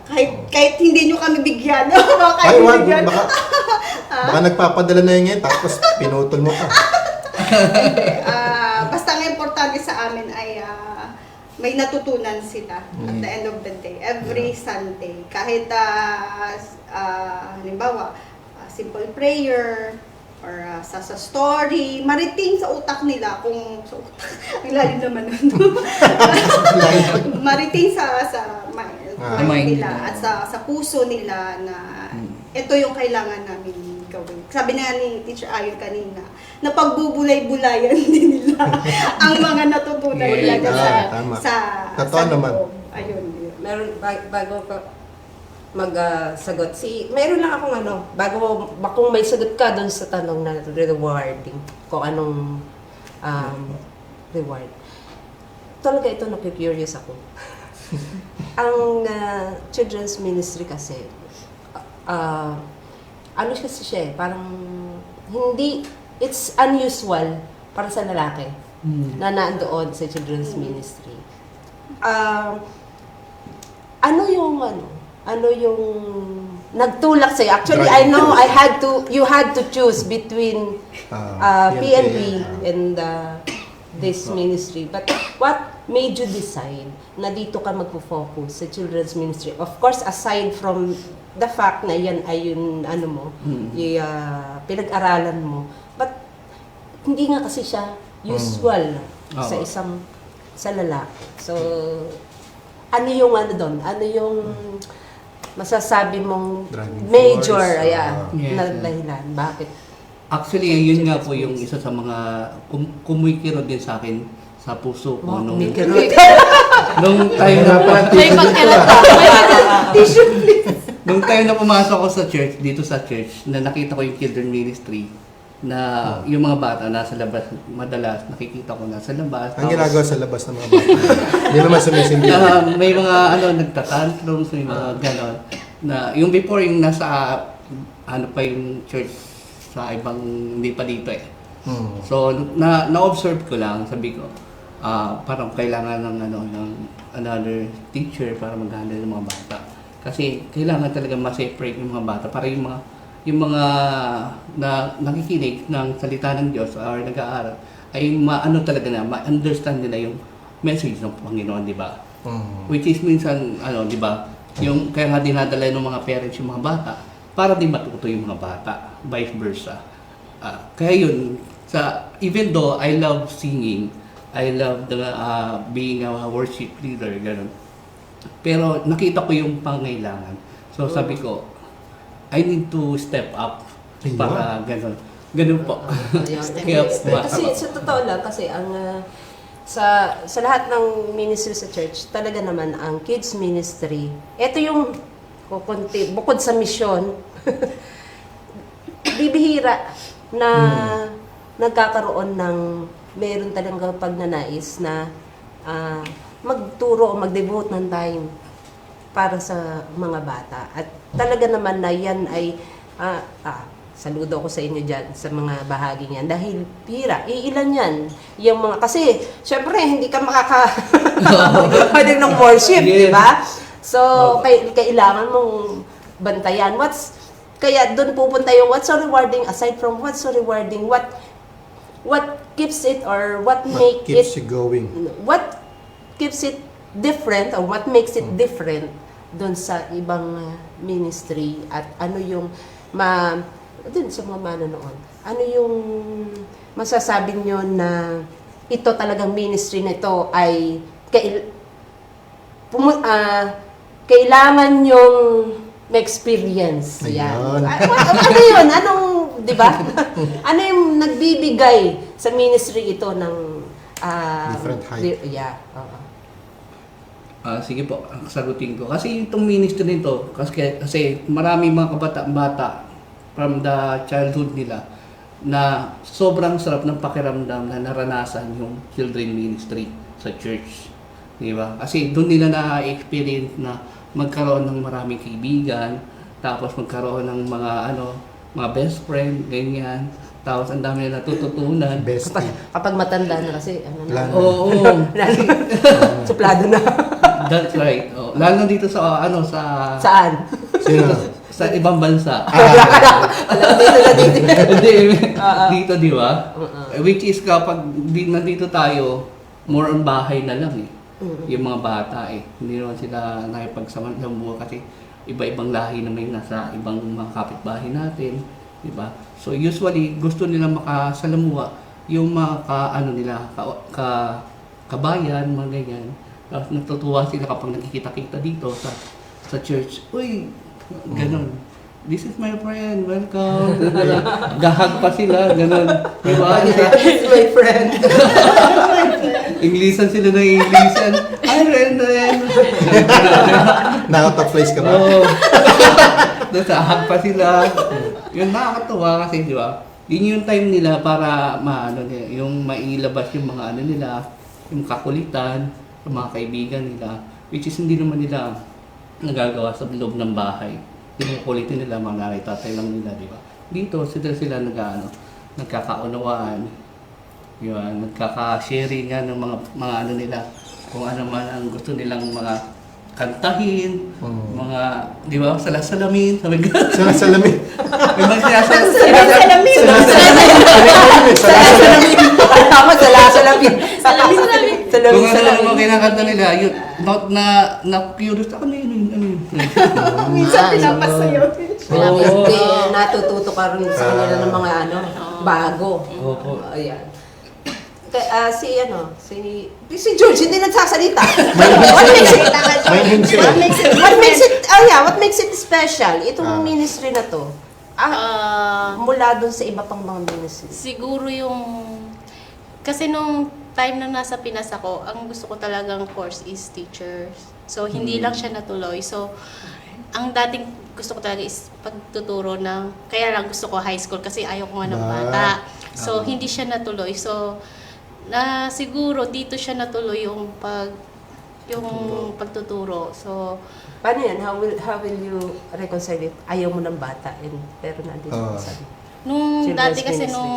Kahit hindi nyo kami bigyan. Baka Ay, hindi wag, bigyan. baka nagpapadala na yun ngayon, tapos pinutol mo pa. Basta ang importante sa amin ay may natutunan sila at the end of the day. Every Sunday. Kahit halimbawa, simple prayer, or sa story, mariting sa utak nila kung sa utak, ang lalim naman nun. Mariting sa mind mind nila nila. at sa puso nila na ito yung kailangan namin gawin. Sabi na ni Teacher Ayon kanina, na pagbubulay-bulayan din nila ang mga natutunan nila Yes. dyan Tama. sa Totoo naman. loob. Ayun. Meron, bago ko sagot. Meron lang akong kung may sagot ka doon sa tanong na rewarding, kung anong reward. Talaga ito, naku-curious ako. Ang children's ministry kasi, ano kasi siya parang hindi, it's unusual para sa lalaki na nandoon sa children's ministry. Ano yung nagtulak sa'yo? Actually, I know you had to choose between PNP and this ministry. But what made you decide na dito ka magpo-focus sa children's ministry? Of course, aside from the fact na yan ay yung pinag-aralan mo. But hindi nga kasi siya usual sa lalaki. So, ano yung doon? Ano yung masasabi mong Driving major force, na dahilan? Bakit? Actually, yun nga po yung isa sa mga kumikiro din sa akin sa puso ko. Nung time na May pagkilat pa. nung time na pumasok ako sa church, dito sa church, na nakita ko yung children ministry, na yung mga bata nasa labas, madalas nakikita ko nasa labas. Ang ginagawa sa labas ng mga bata. Hindi naman sumisindi. May mga nagtatantrums, may mga ganon. Na yung before yung nasa pa yung church sa ibang hindi pa dito eh. So na-observe ko lang, sabi ko, parang kailangan ng another teacher para mag-handle ng mga bata. Kasi kailangan talaga ma-separate yung mga bata para yung mga na nakikinig ng salita ng Diyos or nag-aaral ay talaga na ma-understand nila yung message ng Panginoon, di ba? Which is minsan di ba, yung kaya nga dinadala ng mga parents yung mga bata para din matuto yung mga bata, vice versa. Kaya yun, even though I love singing, I love being a worship leader, gano'n. Pero nakita ko yung pangailangan. So sabi ko, I need to step up para gano'n. Gano'n po. Kaya, Kasi sa totoo lang, kasi ang sa lahat ng ministry sa church, talaga naman ang kids ministry, ito yung bukod sa misyon, bibihira na nagkakaroon ng meron talagang pagnanais na magturo o mag-devote ng time para sa mga bata. At talaga naman na yan ay saludo ko sa inyo dyan, sa mga bahagi niyan. Dahil pira, iilan yan. Yung mga, kasi, syempre, hindi ka pwede ng worship, di ba? So, kailangan mong bantayan. Kaya doon pupunta yung what's so rewarding, aside from what's so rewarding, what keeps it or what keeps you going? What keeps it different or what makes it different doon sa ibang ministry at ano yung dun sa mga manonood, ano yung masasabi nyo na ito talagang ministry na ito ay kailangan yung ma-experience. Yan. Ano yun? Di ba? Ano yung nagbibigay sa ministry ito ng different height. sige po, ang sagutin ko. Kasi itong ministry nito, kasi marami mga kabata-bata from the childhood nila na sobrang sarap ng pakiramdam na naranasan yung children ministry sa church. Di ba? Kasi doon nila na-experience na magkaroon ng maraming kaibigan, tapos magkaroon ng mga best friend, ganyan. Tapos ang dami na natututunan. Bestie. Kapag matanda na kasi, ano na, Lalo. Oo, suplado na. that's right. Oh, lalo dito sa Saan? Sino? sa ibang bansa. Alam, dito na dito. Hindi, dito di ba? Which is kapag nandito tayo, more on bahay na lang eh. Yung mga bata eh. Hindi naman sila nakipagsamanlamuha kasi iba-ibang lahi na may nasa ibang mga kapitbahay natin. Di ba? So usually, gusto nila makasalamuha yung mga kabayan, mga ganyan. Tapos natutuwa sila kapag nakikita-kita dito sa church. Uy, ganon. This is my friend, welcome. Gahag pa sila, ganon. Di ba? It's my friend. Inglisan sila ng Inglisan. Hi, Renden! Na-out of place ka ba? Oo. Nasahag pa sila. Yun, nakakatuwa kasi, di ba? Yun yung time nila para yung mailabas yung mga nila, yung kakulitan, yung mga kaibigan nila, which is hindi naman nila nagagawa sa loob ng bahay. Yung kulitin nila, mga nanay, tatay lang nila, di ba? Dito, sila nagkakaunawaan. Yun, nagkaka-sharing nga ng mga nila, kung ano man ang gusto nilang mga kantahin, mga, di ba, salasalamin, sabi ka. Salamin. May mga sinasalamin. Salamin! Salamin. Tama, salamin. Kung ano ang mga kinakanta nila, yun, na-curious ako na yun. Minsan pinapasayaw din siya. Oo. Natututo ka rin sa kanila ng mga bago. Oo. Ayan. Si George, hindi nagsasalita. May hinsi. What makes it special? Itong ministry na to. Mula dun sa iba pang mga ministry. Siguro kasi nung time na nasa Pinas ako, ang gusto ko talagang course is teachers. So, hindi lang siya natuloy. So, ang dating gusto ko talaga is pagtuturo kaya lang gusto ko high school kasi ayaw ko nga ng bata. So, hindi siya natuloy. So, siguro dito siya natuloy yung pagtuturo. So, Paano yan? How will you reconcile it? Ayaw mo ng bata, pero nandito ka sa nung Children's dati kasi ministry.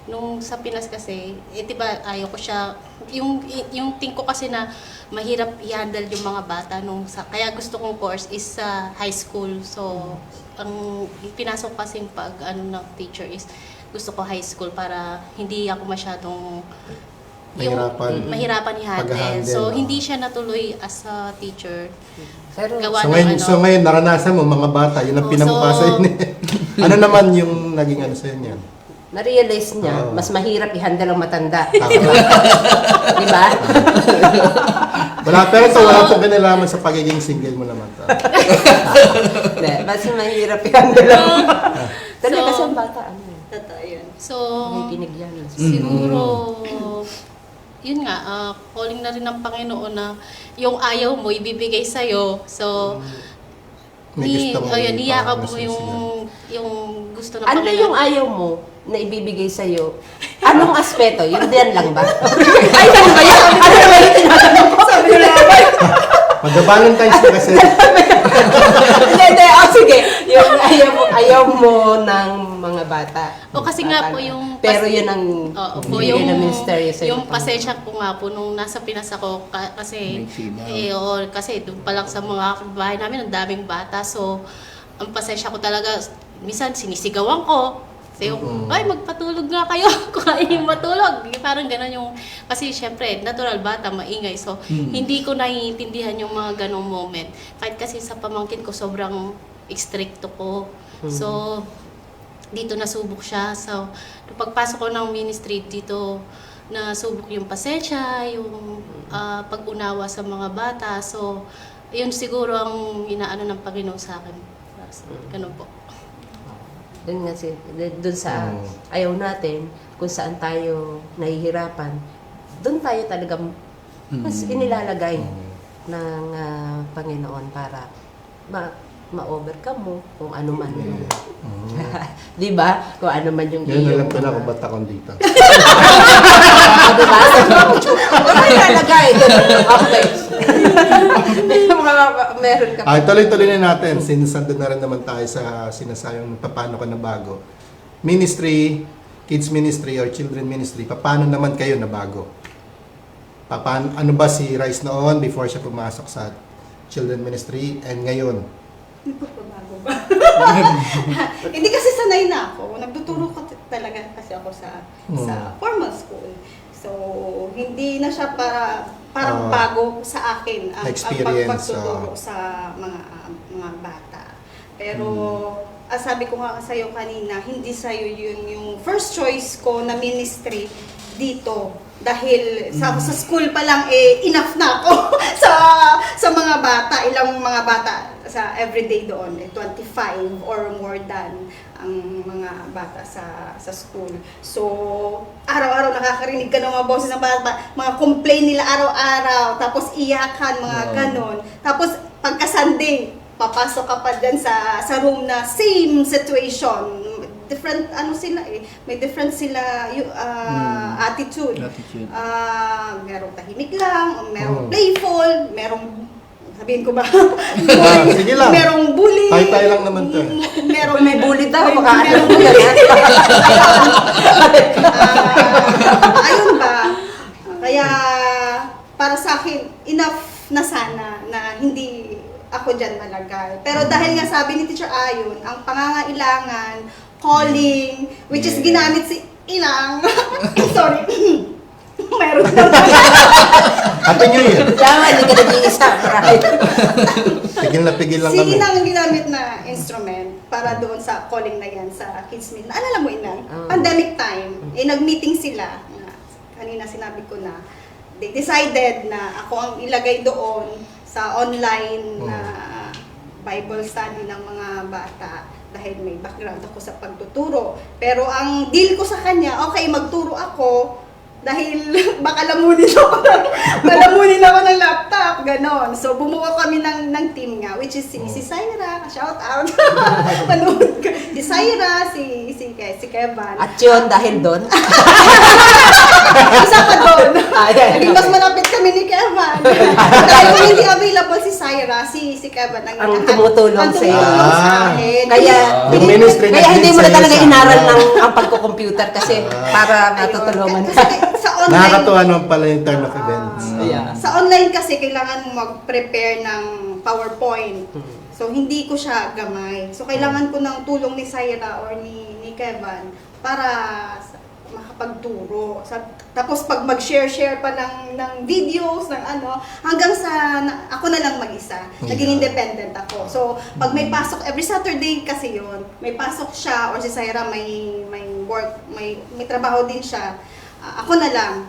nung sa Pinas kasi, diba ayaw ko siya, yung think ko kasi na mahirap i-handle yung mga bata kaya gusto kong course is sa high school. So, ang pinasok kasing ng teacher is gusto ko high school para hindi ako masyadong mahirapan i-handle. Pag-handle, So, no? hindi siya natuloy as a teacher. Pero, Gawa So ngayon, naranasan mo mga bata, yun ang pinamukasa yun. Ano naman yung naging sa'yo niyan? na-realize niya, Oo. mas mahirap i-handle ang matanda. Tama. Di ba? Wala pong kinalaman sa pagiging single mo naman. Hindi, mas mahirap i-handle ang Dali So, kasi ang bata, Totoo yun. So, nakikinig yan. siguro, yun nga, calling na rin ng Panginoon na yung ayaw mo, ibibigay sa'yo. So, May gusto mo niyakap mo sila. yung gusto ng Ano Panginoon. yung ayaw mo na ibibigay sa'yo? Anong aspeto? Yung diyan lang ba? Ay, ano ba yan? Ano ba yung tinatanong ko? Sabi na ba? Mag-Valentine's na kasi. Hindi. Sige. Yung ayaw mo ng mga bata. O kasi nga po yung... Pero yun ang Oo po, yun ang misteryo sa'yo. yung pasensya ko nga po nung nasa Pinas ako kasi May kasi doon pa lang sa mga bahay namin ang daming bata. So, ang pasensya ko talaga, minsan sinisigawan ko. So, ay, magpatulog nga kayo kung ayaw yung matulog. Parang gano'n yung, kasi syempre, natural bata, maingay. So, hindi ko naiintindihan yung mga ganong moment. Kahit kasi sa pamangkin ko, sobrang stricto ko. So, dito nasubok siya. So, nung pagpasok ko ng ministry, dito nasubok yung pasensya, yung pag-unawa sa mga bata. So, yun siguro ang inaano ng Panginoon sa akin. Ganun po. Doon nga doon sa ayaw natin, kung saan tayo nahihirapan, doon tayo talaga mas inilalagay ng Panginoon para ma-overcome mo kung ano man. Di ba? Kung ano man yung Yun alam ko na kung ba't akong dito. Di ba? Doon tayo ilalagay. Okay. Meron ka Tuloy-tuloy na natin, since nandun na rin naman tayo sa sinasayang paano ka na bago. ministry, kids ministry or children ministry, paano naman kayo nabago? Ano ba si Rice noon before siya pumasok sa children ministry and ngayon? Nagbabago ba? Hindi kasi sanay na ako. Nagtuturo ko talaga kasi ako sa formal school. So, hindi na siya parang bago sa akin ang Experience, pagtuturo sa mga bata. Pero, sabi ko nga sa'yo kanina, hindi sa'yo yung first choice ko na ministry dito. Dahil sa school pa lang, enough na ako sa mga bata. Ilang mga bata sa everyday doon, 25 or more than ang mga bata sa school. So, araw-araw nakakarinig ka ng mga boses ng bata, mga complain nila araw-araw, tapos iyakan, mga ganon. Tapos, pagka-Sunday, papasok ka pa dyan sa room na same situation. Different, may different sila attitude. Merong tahimik lang, merong playful, merong, sabihin ko ba? Sige lang. Merong bully. Tayo lang naman to. May bully daw, may- baka ano merong mo yan. Ayun ba? Kaya, para sa akin, enough na sana na hindi ako dyan malagay. Pero dahil nga sabi ni Teacher Ayon, ang pangangailangan, calling, which is ginamit si Inang. Sorry. Meron na. Happy New Year! Tama, hindi ka nag-iisa. Pigil lang Si kami. Inang ang ginamit na instrument para doon sa calling na yan sa Kids Meet. Alala mo, Inang? Oh. Pandemic time, nag-meeting sila. Kanina sinabi ko na, they decided na ako ang ilagay doon sa online na Bible study ng mga bata dahil may background ako sa pagtuturo. Pero ang deal ko sa kanya, okay, magturo ako dahil baka lamunin ako ng laptop, ganon. So, bumuo kami ng team nga, which is si Syra, shout out. Panood ka. Si Syra, si Kevin. At yun, dahil doon. Isa pa doon. Ayan. Naging mas malapit kami ni Kevin. Dahil kung hindi available si Syra, si Kevin ang tumutulong sa'yo. sa akin. Kaya, Yung ministry kaya hindi mo na nag-lead talaga sa'yo sa- inaral ng ang pagko-computer kasi para matutulungan ka. Kasi sa online, Nakakatuwa naman pala yung turn of events. sa online kasi kailangan mo mag-prepare ng PowerPoint. So hindi ko siya gamay. So kailangan ko ng tulong ni Syra or ni Kevin para makapagturo. Tapos pag mag-share pa ng videos, ng hanggang sa ako na lang mag-isa. Naging independent ako. So pag may pasok, every Saturday kasi yon, may pasok siya or si Syra may work, may trabaho din siya. Ako na lang,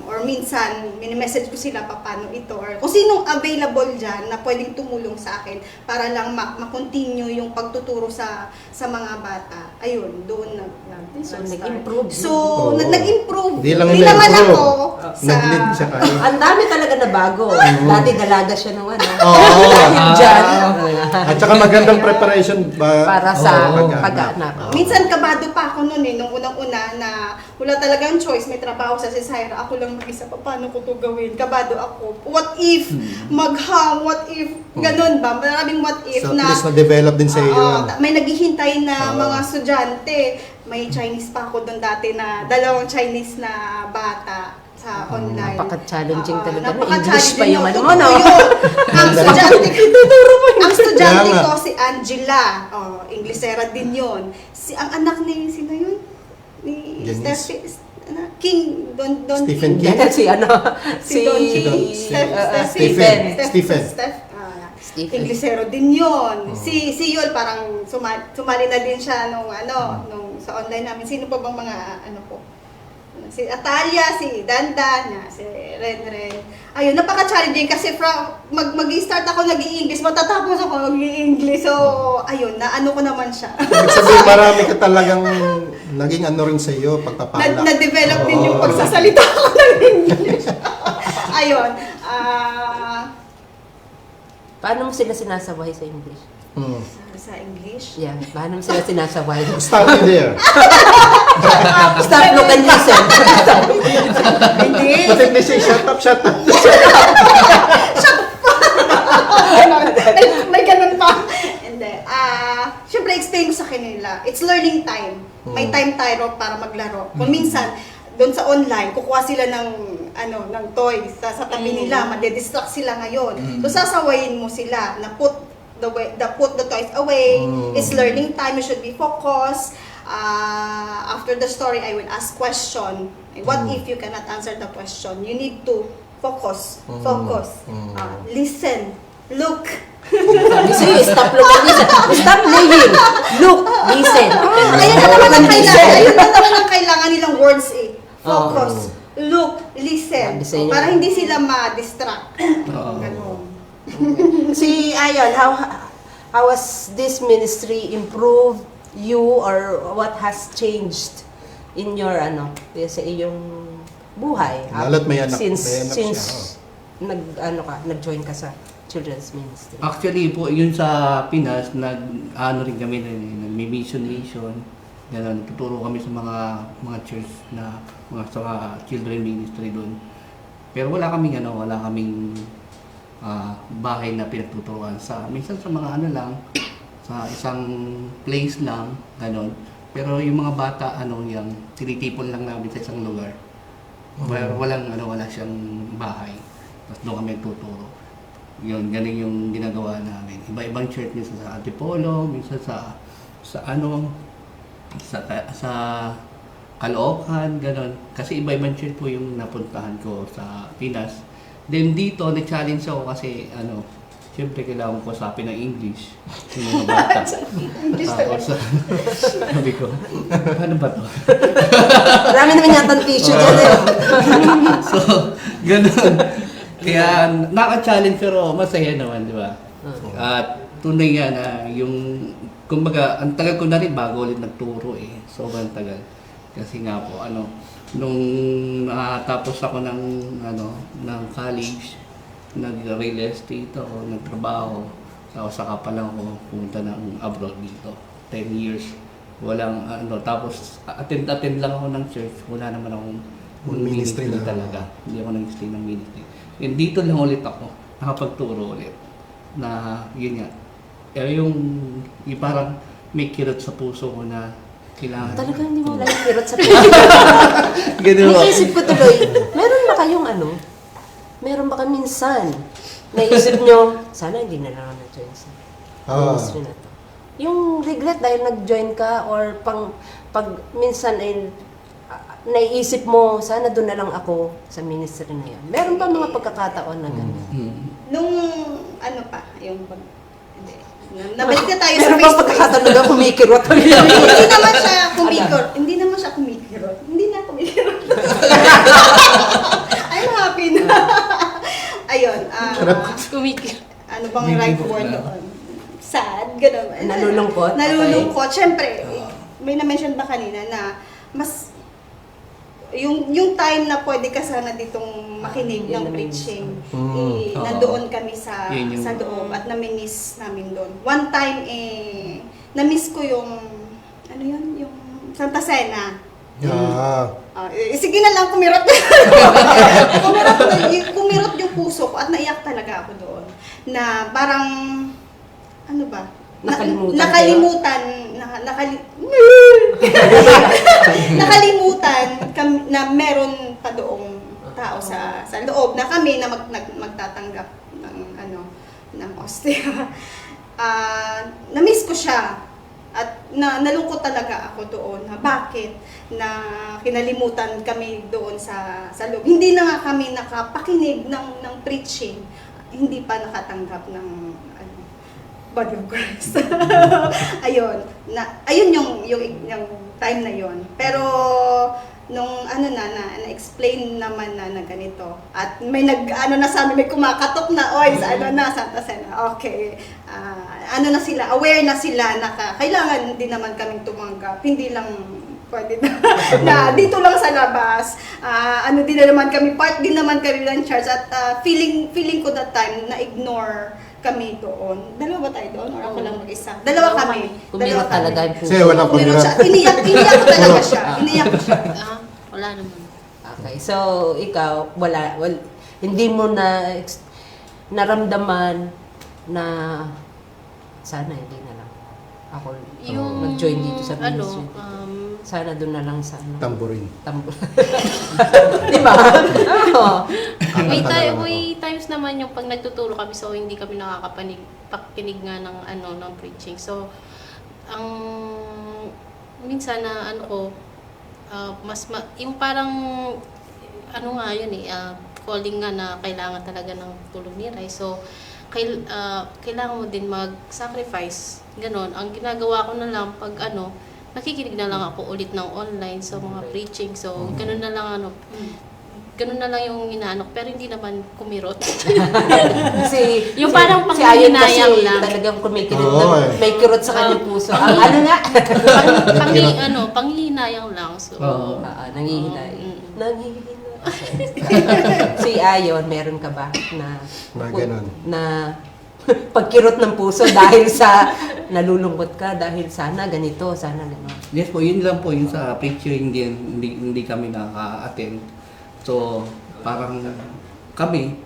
or minsan, mini-message ko sila paano ito, or kung sinong available dyan na pwedeng tumulong sa akin para lang ma-continue yung pagtuturo sa mga bata. Ayun, doon So, nag-start. nag-improve. So, Oo. nag-improve. Di lang Di naman nag-improve. ako sa... Nag-lead siya kayo. Ang dami talaga na bago. Dati dalaga siya nung Oo. Yung dyan. At saka magandang preparation Para sa pag-anak. pag-anak. Minsan kabado pa ako noon nung unang-una na wala talagang choice, may trabaho sa si Syra, ako lang mag-isa pa, paano ko to gawin? Kabado ako. What if mag-hang? What if ganun ba? Maraming what if So at na least na-develop din sa iyo. may naghihintay na Oo. mga estudyante. May Chinese pa ako doon dati na 2 Chinese na bata sa online. Napaka-challenging Oo, talaga. napaka-challenging English pa yung yun. ano mo, Totoo no? yun. Ang estudyante ang estudyante Kaya nga. ko si Angela. Inglesera din yun. Ang anak ni sino yun? Ni Janice. King Don Stephen King. King. Si ano? Si Don King. Stephen. Stephen. Inglesero din yun. Si Yul parang sumali na din siya nung sa online namin. Sino pa bang mga po? Si Atalia, si Dandan, si Renren. Ayun, napaka-challenging kasi mag-start ako nag-i-English, matatapos ako nag-i-English. So, ayun, naano ko naman siya. Ibig sabihin, marami ka talagang naging rin sa iyo, pagpapala. Na-develop din yung Oo. pagsasalita ko ng English. Ayun. Paano mo sila sinasaway sa English? Sa English? Yeah, paano mo sila sinasaway? Start you there. Start, look, and listen. Hindi. But if they say, shut up, shut up. May ganun pa. Hindi. Siyempre, explain ko sa kanila. It's learning time. May time tayo para maglaro. Kung minsan, doon sa online, kukuha sila ng ng toy sa tabi nila, madedistract sila ngayon. So sasawayin mo sila na put the toys away. It's learning time, you should be focused. After the story, I will ask question. What if you cannot answer the question? You need to focus, listen, look. Sabi sa'yo, stop looking, listen. Stop playing. Look, listen. Ayun na naman ang kailangan. Ayun na naman ang kailangan nilang words eh. Focus, look, listen. Sabi sa'yo. Para hindi sila ma-distract. Ganun. Si Ayon, how has this ministry improved you, or what has changed in your sa iyong buhay? Lalo't may anak since siya, nag-join ka sa children's ministry. Actually po, yun sa Pinas, rin kami, nag-mission, gano'n, tuturo kami sa mga church na, sa children ministry doon. Pero wala kaming bahay na pinagtuturuan minsan sa mga lang, sa isang place lang, gano'n. Pero yung mga bata, yung tinitipon lang namin sa isang lugar. Pero wala siyang bahay. Tapos doon kami tuturo. Yun, ganun yung ginagawa namin. Iba-ibang church, minsan sa Antipolo, minsan sa Caloocan, gano'n. Kasi iba-ibang church po yung napuntahan ko sa Pinas. Then dito, na-challenge ako kasi, siyempre kailangan ko usapin ng English. Yung mga bata. Tapos, sabi ko, ano ba to? Marami naman yata ang tissue dyan eh. So, ganun. Kaya, naka-challenge pero masaya naman, di ba? At tunay nga na kumbaga, ang tagal ko na rin bago ulit nagturo eh. Sobrang tagal. Kasi nga po, nung nakatapos ako ng college, nag-real estate ako, nagtrabaho. Saka pa lang ako pumunta ng abroad dito. 10 years. Walang, tapos attend lang ako ng church. Wala naman akong ministry talaga. Hindi ako nag-stay ng ministry. And dito lang ulit ako, nakapagturo ulit. Na, yun nga. Yung parang may kirot sa puso ko na kailangan. Talaga hindi mo lang kirot sa puso. Ganun. Naisip ko tuloy, meron ba kayong meron ba kayo minsan, naisip nyo, sana hindi na lang ako nag-join sa ministry na to. Yung regret dahil nag-join ka, or pag minsan ay naisip mo, sana doon na lang ako sa ministry na yan. Meron ba mga pagkakataon na gano'n? Nung nabalik na tayo sa Meron ba Facebook. pagkakataon na kumikirot? Hindi naman siya kumikirot. Hindi na kumikirot. I'm happy na. Ayun. Kumikir. Ano bang right word doon? Sad, gano'n. Nalulungkot? Nalulungkot. Siyempre, may na-mention ba kanina na mas yung time na pwede ka sana ditong makinig ng preaching, nandoon kami sa loob at nami-miss namin doon. One time na-miss ko yung yung Santa Cena. Sige na lang, kumirot. kumirot yung puso ko at naiyak talaga ako doon. Na parang, nakalimutan na meron pa doong tao sa loob na kami na magtatanggap ng hostia. Na-miss ko siya at nalungkot talaga ako doon na bakit na kinalimutan kami doon sa loob. Hindi na nga kami nakapakinig ng preaching, hindi pa nakatanggap ng body of Christ. Ayun yung time na yon. Pero nung na-explain naman na ganito at may na sa amin, may kumakatok na Santa Cena. Okay. Na sila, aware na sila na kailangan din naman kaming tumanggap. Hindi lang pwede na dito lang sa labas. Din na naman kami, part din naman kami ng church at feeling ko that time na ignore kami doon. Dalawa ba tayo doon? Or ako lang mag-isa? Dalawa kami. Kumirot talaga yung puso. Kasi walang Kumirot siya. Iniyak ko talaga siya. Iniyak ko siya. Wala naman. Okay, so ikaw, hindi mo na naramdaman na sana hindi na lang ako nag-join dito sa ministry. sana doon na lang sa ano. Tamborin. Tambo. Di ba? Oo. May, Kakanta na lang ako. may times naman yung pag nagtuturo kami, so hindi kami pakinig nga ng ng preaching. So ang minsan na ano ko yung parang ano nga yun calling nga na kailangan talaga ng tulong ni Rai. So kailangan mo din mag-sacrifice. Ganon. Ang ginagawa ko na lang pag nakikinig na lang ako ulit ng online sa mga preaching. So ganon na lang ganun na lang yung inaano ko, pero hindi naman kumirot. Kasi Yung parang si Ayon panghihinayang kasi lang. talagang kumikirot Oo, may kirot sa kanyang puso. Ang ano nga? Panghihinayang lang. So, Oo. Nangihinay. Nangihinay. Si Ayon, meron ka ba na Ganon. na pagkirot ng puso dahil sa nalulungkot ka dahil sana ganito, sana gano'n. Yes po, yun lang po yung sa preaching din, hindi kami nakaka-attend. So, parang kami,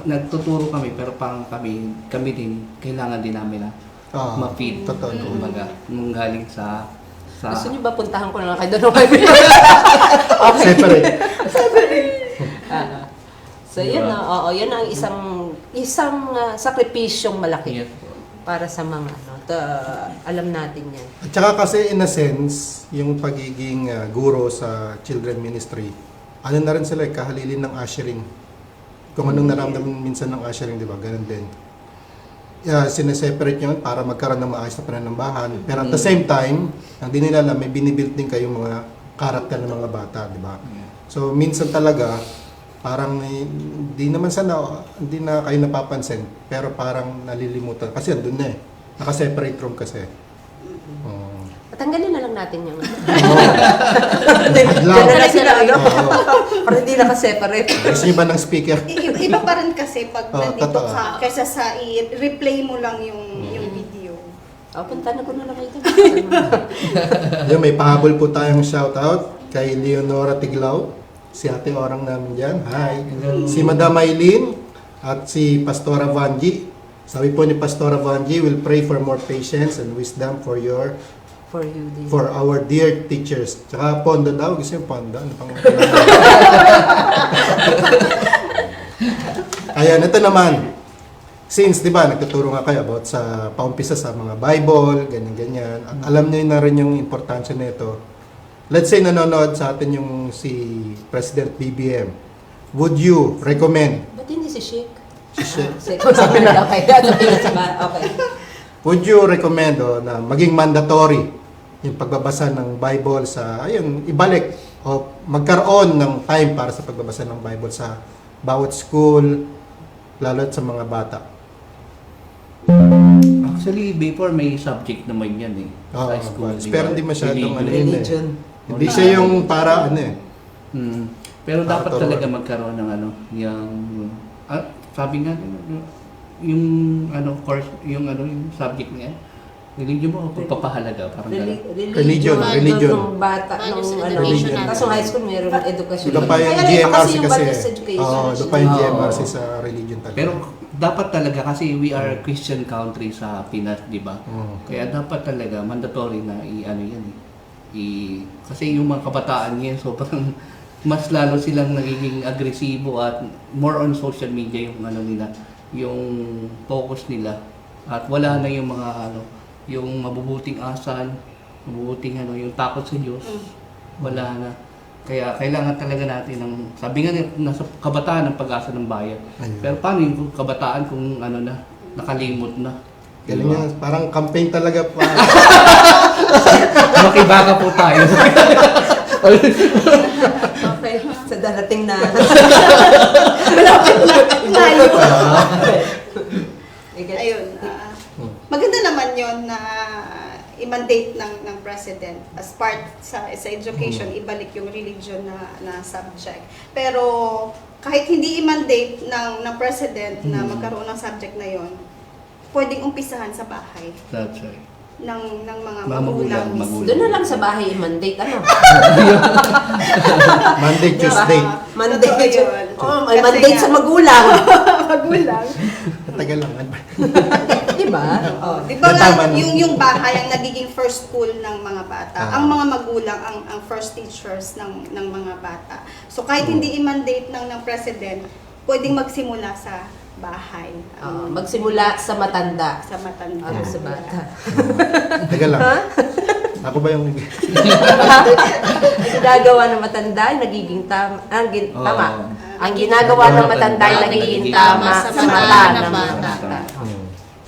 nagtuturo kami, pero parang kami din, kailangan din namin na ma-feed. Totoo. Kumbaga, manggaling sa Gusto niyo ba puntahan ko na lang kay Don Juan? Separate. So yun oo, yun ang isang sakripisyong malaki yes po. para sa mga alam natin yan. At saka kasi in a sense, yung pagiging guro sa children ministry, ano na rin sila, kahalilin ng ushering. Kung anong naramdaman minsan ng ushering, di ba? Ganun din. Sineseparate yun para magkaroon ng maayos na pananambahan. Pero at the same time, ang di nila alam, may binibuild din kayong mga karakter ng mga bata, di ba? So minsan talaga, parang hindi na kayo napapansin, pero parang nalilimutan. Kasi andun na naka-separate room kasi. Patanggalin na lang natin yung Adlaw. Diyan na lang sila, Oo. para hindi naka-separate. Gusto niyo ba ng speaker? Iba pa rin kasi pag nandito totoo. ka, kaysa sa i-replay mo lang yung video. Punta na ko na lang kayo. Yung may pahabol po tayong shoutout kay Leonora Tiglao, si Ate Orang namin dyan. Hi. Si Madam Aileen at si Pastora Vanji. Sabi po ni Pastora Vanji, will pray for more patience and wisdom for our dear teachers. Tsaka Pondo daw. Gusto yung Pondo? Ano pang Ayan, ito naman. Since, di ba, nagtuturo nga kayo about sa paumpisa sa mga Bible, ganyan-ganyan. At alam niyo na rin yung importansya nito. Let's say nanonood sa atin yung si President BBM. Would you recommend? Ba't hindi si Sheik? Sabi na. Okay. Would you recommend na maging mandatory yung pagbabasa ng Bible ibalik o magkaroon ng time para sa pagbabasa ng Bible sa bawat school, lalo sa mga bata? Actually, before may subject naman yan sa school. Pero hindi masyadong Religion. Hindi siya yung para Pero dapat Turuan. talaga magkaroon ng sabi nga, yung course, yung subject niya, religion mo o pagpapahalaga, parang gano'n. Religion. Nung bata, Values nung and education. Kaso high school, meron edukasyon. Doon pa yung Kaya rin GMRC yung kasi. values education. Doon pa yung Oo. GMRC sa religion talaga. Pero dapat talaga kasi we are Christian country sa Pinas, di ba? Kaya dapat talaga mandatory na kasi yung mga kabataan ngayon sobrang mas lalo silang nagiging agresibo at more on social media yung nila, yung focus nila at wala na yung mga yung mabubuting asal, mabubuting yung takot sa Diyos. Wala na. Kaya kailangan talaga natin ng sabi nga nasa kabataan ng pag-asa ng bayan. Ayun. Pero paano yung kabataan kung nakalimot na? Galing Diba? yan. Parang campaign talaga pa. Makibaga po tayo. Okay, sa darating na. Tayo. Ayun. Maganda naman yon na i-mandate ng president as part sa education, ibalik yung religion na subject. Pero kahit hindi i-mandate ng president na magkaroon ng subject na yon, pwedeng umpisahan sa bahay That's right. ng mga Mga magulang. magulang. Doon na lang sa bahay i-mandate. Monday, Tuesday. Mandate. Totoo yun. Oh, may Kasi mandate nga- sa magulang. Magulang. Tagal lang. Di ba? Oh. Di ba Tama nga, na. yung bahay ang nagiging first school ng mga bata. Ah. Ang mga magulang ang first teachers ng mga bata. So kahit hindi i-mandate ng president, pwedeng magsimula sa bahay. Magsimula sa matanda. Sa matanda. Ano sa bata. Teka lang. Ako ba yung... Ang ginagawa ng matanda ay nagiging tama. Tama. Ang ginagawa ng matanda ay nagiging tama sa mata ng bata.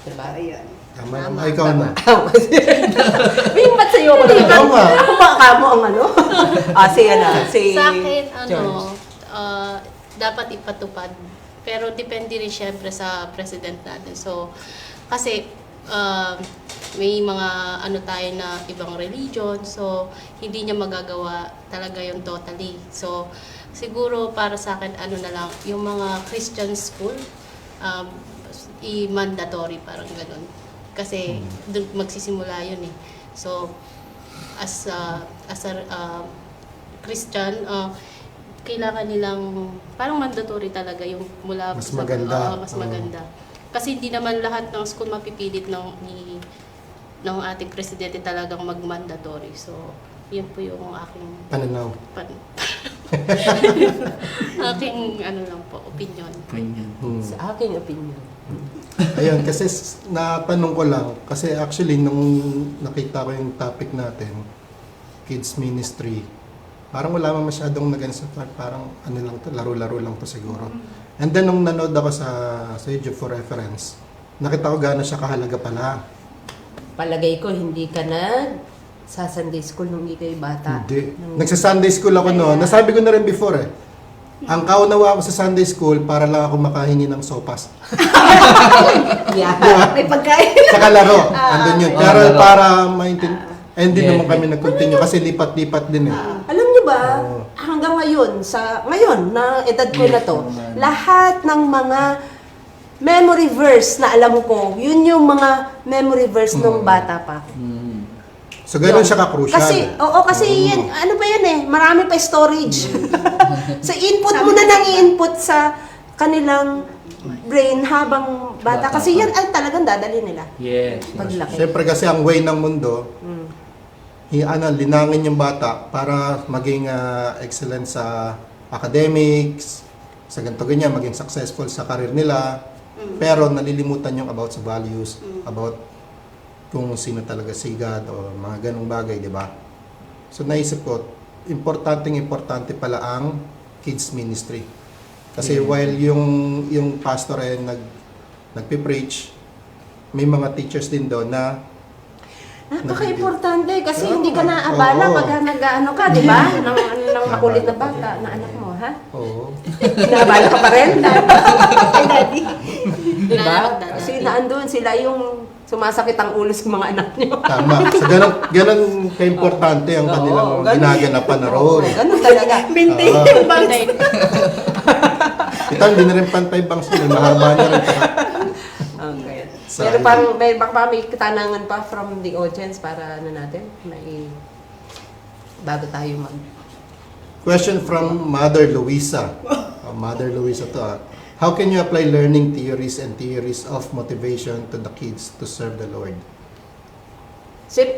Diba? Ayun. Tama naman. Ay, ikaw na. May mat sa'yo ko na. Oo nga. Ako ba kamo ang ano? Si Sa akin, George. dapat ipatupad. Pero depende rin syempre sa president natin. So, kasi may mga ano tayo na ibang religion. So, hindi niya magagawa talaga yung totally. So, siguro para sa akin, ano na lang, yung mga Christian school, i-mandatory, parang ganun. Kasi doon magsisimula yun eh. So, as a Christian, kailangan nilang parang mandatory talaga yung mula Mas maganda. mas maganda. Kasi hindi naman lahat ng school mapipilit ng ating presidente talagang mag-mandatory. So, yun po yung aking Pananaw. aking ano lang po, opinion. Ganyan. Sa aking opinion. Ayun, kasi natanong ko lang, kasi actually nung nakita ko yung topic natin, kids ministry, parang wala man masyadong nag-ano sa part, parang ano lang to, laro-laro lang to siguro. And then nung nanood ako sa YouTube for reference, nakita ko gaano siya kahalaga pala. Palagay ko, hindi ka na sa Sunday school nung hindi kayo bata. Hindi. Nagsa-Sunday school ako noon. Nasabi ko na rin before eh. Ang kaunawa ko sa Sunday school para lang ako makahingi ng sopas. Yeah. May pagkain. Sa kalaro, andun yun. Pero laro. para maintindihan, hindi Yeah. naman kami nag-continue kasi lipat-lipat din eh. Alam niyo ba, Oo. hanggang ngayon na edad ko na to, lahat ng mga memory verse na alam ko, yun yung mga memory verse nung bata pa ako. So gano'n Yun. siya ka-crucial. Kasi yan, ano ba yan eh, marami pa storage. So input mo na nang i-input sa kanilang brain habang bata. Bata Kasi pa. yan ang talagang dadali nila. Yes. Paglaki. Siyempre kasi ang way ng mundo, linangin yung bata para maging excellent sa academics, sa ganito ganyan, maging successful sa career nila. Pero nalilimutan yung about sa values, about kung sino talaga si God o mga ganong bagay, di ba? So naisip ko, importante pala ang kids ministry. Kasi while yung pastor ay nagpi-preach, may mga teachers din doon na Napaka-importante kasi Oo. hindi ka naabala Oo. pag nag-ano ka, di ba? Ng makulit na bata na anak mo, ha? oo. Naabala ka pa rin. Daddy. Di ba? Naalala. Kasi naandun sila yung sumasakit ang ulo sa mga anak niyo. Tama. So ganun ka-importante ang kanilang Oo, ganun. ginaganapan na role. Ganun talaga. Maintain Ah. yung bangs. Ito, hindi na rin pantay bangs yun. Mahaba na rin. Okay. Sa- Baka pa may katanangan pa from the audience para ano natin, bago tayo mag... Question from Mother Luisa. Mother Luisa to. How can you apply learning theories and theories of motivation to the kids to serve the Lord?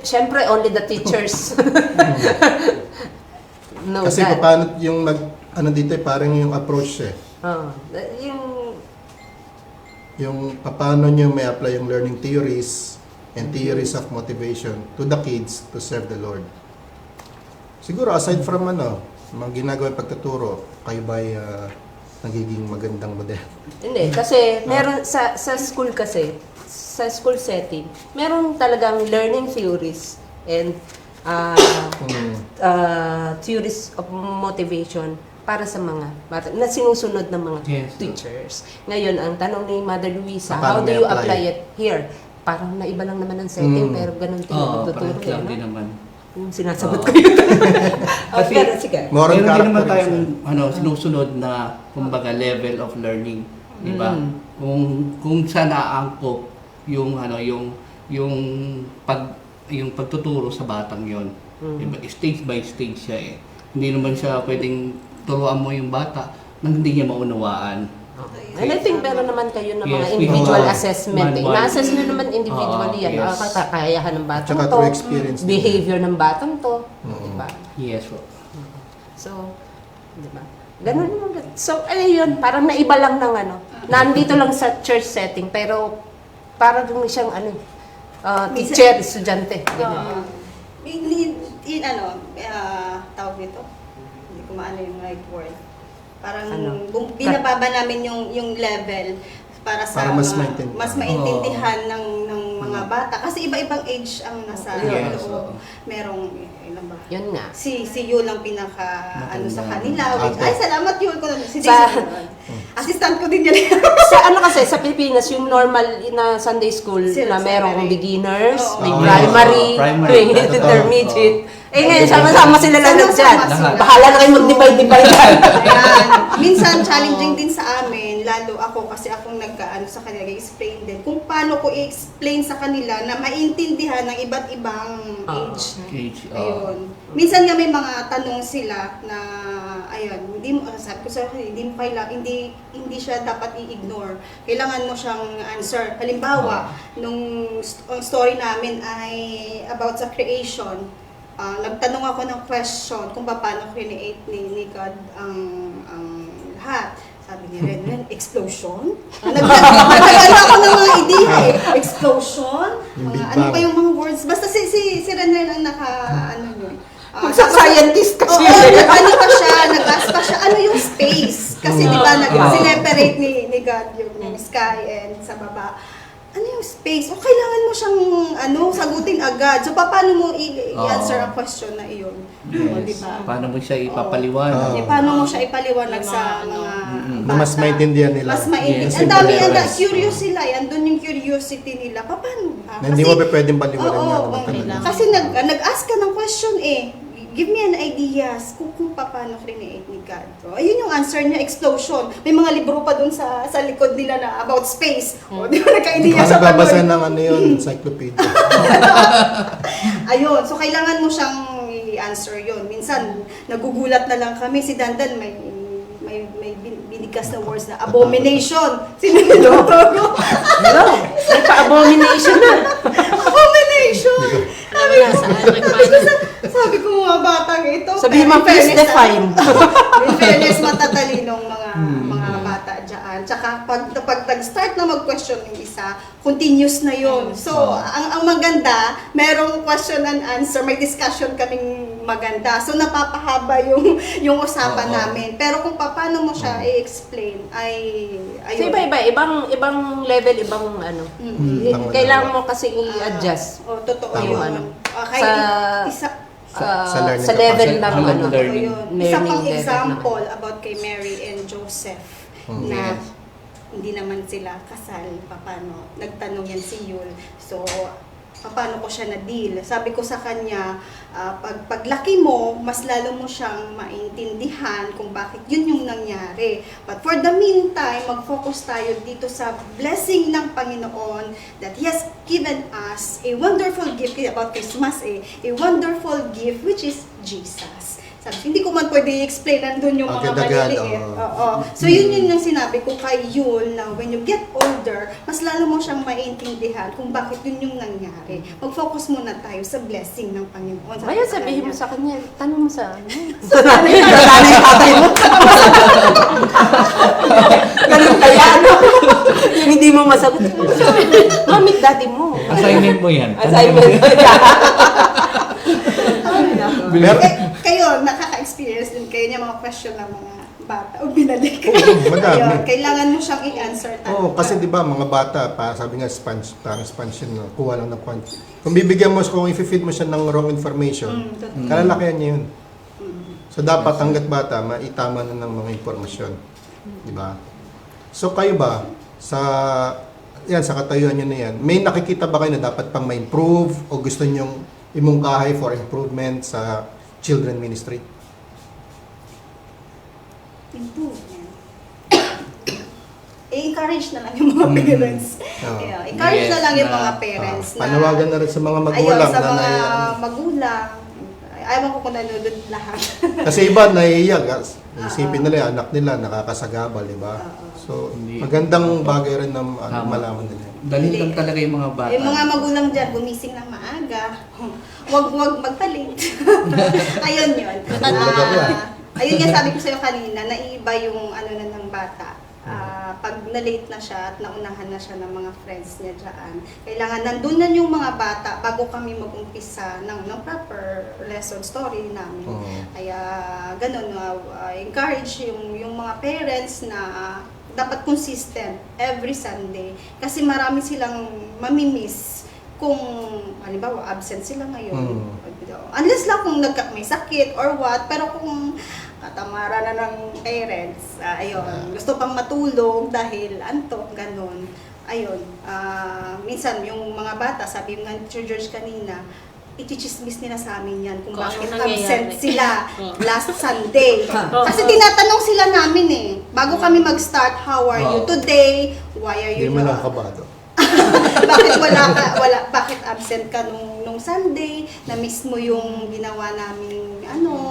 Siyempre, only the teachers. No, Kasi that. paano yung ano dito parang yung approach eh. Yung paano nyo may apply yung learning theories and theories of motivation to the kids to serve the Lord. Siguro aside from mga ginagawa yung pagtuturo, kayo ba ay nagiging magandang model? Hindi, kasi meron sa school kasi, sa school setting, meron talagang learning theories and theories of motivation para sa mga bata na sinusunod ng mga Yes. teachers. Ngayon, ang tanong ni Mother Luisa, Paano how do may you apply? apply it here? Parang naiba lang naman ang setting, pero ganun din ang Oo, pagtuturo. parang lang no? din naman. Yung sinasagot Oo. ko yun. Kasi, Pero sige. Moral Meron din naman character. tayong sinusunod na kumbaga level of learning, di ba? Mm. Kung saan aangkop yung yung pagtuturo sa batang yon. Diba? Stage by stage siya eh. Hindi naman siya pwedeng turuan mo yung bata nang hindi niya maunawaan. And I think meron naman kayo ng mga Yes, we individual have assessment. manual. Ina-assess nyo naman individually yan. Yes. Kakayahan ng batang Tsaka to, through experience din. behavior ng batang to. Diba? Yes po. So, diba? Ganun naman. So, ayun, parang naiba lang ng ano. Nandito lang sa church setting, pero parang siyang ano, teacher, estudyante. Ganyan. Tawag nito, hindi ko maano yung right word. Parang Ano? binababa namin yung level para Para mas maintindihan. mas maintindihan ng mga bata. Kasi iba-ibang age ang nasa Yes, loob. oo. Merong, ilan ba? Yun nga. Si Yu lang pinaka ano sa kanila. Ate. Ay, salamat Yu. Si Sa- Daisy. Assistant ko din yan. Sa ano kasi, sa Pilipinas, yung normal na Sunday school Sila, na merong Sunday. beginners, Oo. may Oo. primary, Primary. may intermediate. Eh ngayon, sama-sama sila lang Sama-sama dyan. sila. Bahala na kayo mag-divide-divide yan. Ayan. Minsan challenging din sa amin, lalo ako kasi akong nagkaano sa kanila, i-explain din kung paano ko i-explain sa kanila na maintindihan ng iba't ibang age. Age, Ayun. Minsan nga may mga tanong sila na ayun, hindi mo sabi ko sa kanila, hindi siya dapat i-ignore. Kailangan mo siyang answer. Halimbawa, nung story namin ay about sa creation. Nagtanong ako ng question kung paano create ni God ang lahat. Sabi ni Ren, explosion? Nagtanong ako ng mga idea eh. Explosion? Yung Big Ano Bang. pa yung mga words? Basta si Ren ang ano yun. Sa scientist kasi. Oo, nag-ask pa siya, ano yung space? Kasi di ba, nag-separate ni God yung sky and sa baba. Ano yung space? O kailangan mo siyang sagutin agad. So, paano mo i-answer ang question na iyon? O, di ba? Paano mo siya ipapaliwanag? Paano mo siya ipaliwanag Yung sa mga mga Na mas maintindihan nila. Mas maintindihan. Yes, Ang dami, simple ang levels. curious sila. Andun yung curiosity nila. Paano ba? Na hindi mo pa pwedeng paliwanan Oo, nga oo. naman talaga. Kasi nag-ask ka ng question eh. Give me an ideas kung paano create ni God. So, ayun yung answer niya, explosion. May mga libro pa dun sa likod nila na about space. O, di ba nagka-idea Ikaw sa nagbabasa panood? ng ano yun, encyclopedia. Ayun, so kailangan mo siyang i-answer yun. Minsan, nagugulat na lang kami. Si Dandan may binigas na words na abomination. Sino niluto ko? No, may pa-abomination na. Abomination! Alam mo na saan nagpaano. Sabi ko mga batang ito. Sabihin mo, in please fairness, define. In fairness, matatalinong mga bata dyan. Tsaka pag nag-start na mag-question yung isa, continuous na yun. So, ang maganda, merong question and answer, may discussion kaming maganda. So, napapahaba yung usapan namin. Pero kung paano mo siya i-explain, ay So, ayun. iba-iba. Ibang level, ibang ano. Tama. Kailangan mo kasi i-adjust. Totoo Tama. yun. Ano, Okay, sa sa learning sa level capacity. ng Sa ano. learning. Isa Learning pang level example about kay Mary and Joseph na Yes. hindi naman sila kasal. Paano? Nagtanong yan si Yul. So, paano ko siya na-deal? Sabi ko sa kanya, paglaki mo, mas lalo mo siyang maintindihan kung bakit yun yung nangyari. But for the meantime, mag-focus tayo dito sa blessing ng Panginoon that He has given us a wonderful gift about Christmas, a wonderful gift which is Jesus. Sabi, hindi ko man pwede i-explain, nandun yung mga Agad-agad, maliliit. oo. Oo. So, yun yung sinabi ko kay Yul na when you get older, mas lalo mo siyang maintindihan kung bakit yun yung nangyari. Mag-focus muna tayo sa blessing ng Panginoon. Sabi Kaya ko sa sabihin mo kanya. sa kanya, tanong mo sa ano. Sa nanay tatay mo. Ganun kaya ano. Yung hindi mo masagot. Mamit daddy mo. Assignment mo yan. Assignment mo. Mer- Kayo, nakaka-experience din kayo niya mga question ng mga bata o binalik. madami. Ayun, kailangan mo siyang i-answer Oo, kasi di ba mga bata, sabi nga sponge, parang sponge yun, no? Kuha lang ng quantity. Kung bibigyan mo, kung i-feed mo siya ng wrong information, kalalakihan niya yun. So dapat hanggat bata, maitama na ng mga impormasyon. Di ba? So kayo ba, sa katayuan nyo na yan, may nakikita ba kayo na dapat pang ma-improve o gusto nyong imungkahay for improvement sa children ministry? Improvement. I-encourage na lang yung mga parents. Oo. Yeah, encourage Yes, na lang yung na- mga parents na Panawagan na rin sa mga ayun, magulang sa na mga na- magulang. Ayaw ko kung nanonood lahat. Kasi iba naiiyak. Isipin nila, anak nila nakakasagabal, di ba? So, Hindi. magandang bagay rin na Tama. malaman nila. Dalhin lang talaga yung mga bata. Yung mga magulang dyan, gumising ng maaga. Huwag magpalit. Ayun yun. Ayun nga sabi ko sa'yo kanina, naiiba yung ano na ng bata. Pag na-late na siya at naunahan na siya ng mga friends niya dyan, kailangan nandun na yung mga bata bago kami mag-umpisa ng proper lesson story namin. Kaya ganun, encourage yung mga parents na dapat consistent every Sunday. Kasi marami silang mamimiss kung halimbawa absent sila ngayon. Unless lang kung may sakit or what, pero kung katamara na ng parents, ayun, gusto pang matulog dahil antok, ganun. Ayun, minsan yung mga bata, sabi nga ni Sir George kanina, ichichismis nila sa amin yan kung Kung bakit anong nangyayari. absent sila last Sunday. Kasi tinatanong sila namin bago kami mag-start, how are you today? Why are Hindi you mo lang not? kabado. Bakit absent ka nung Sunday? Na-miss mo yung ginawa naming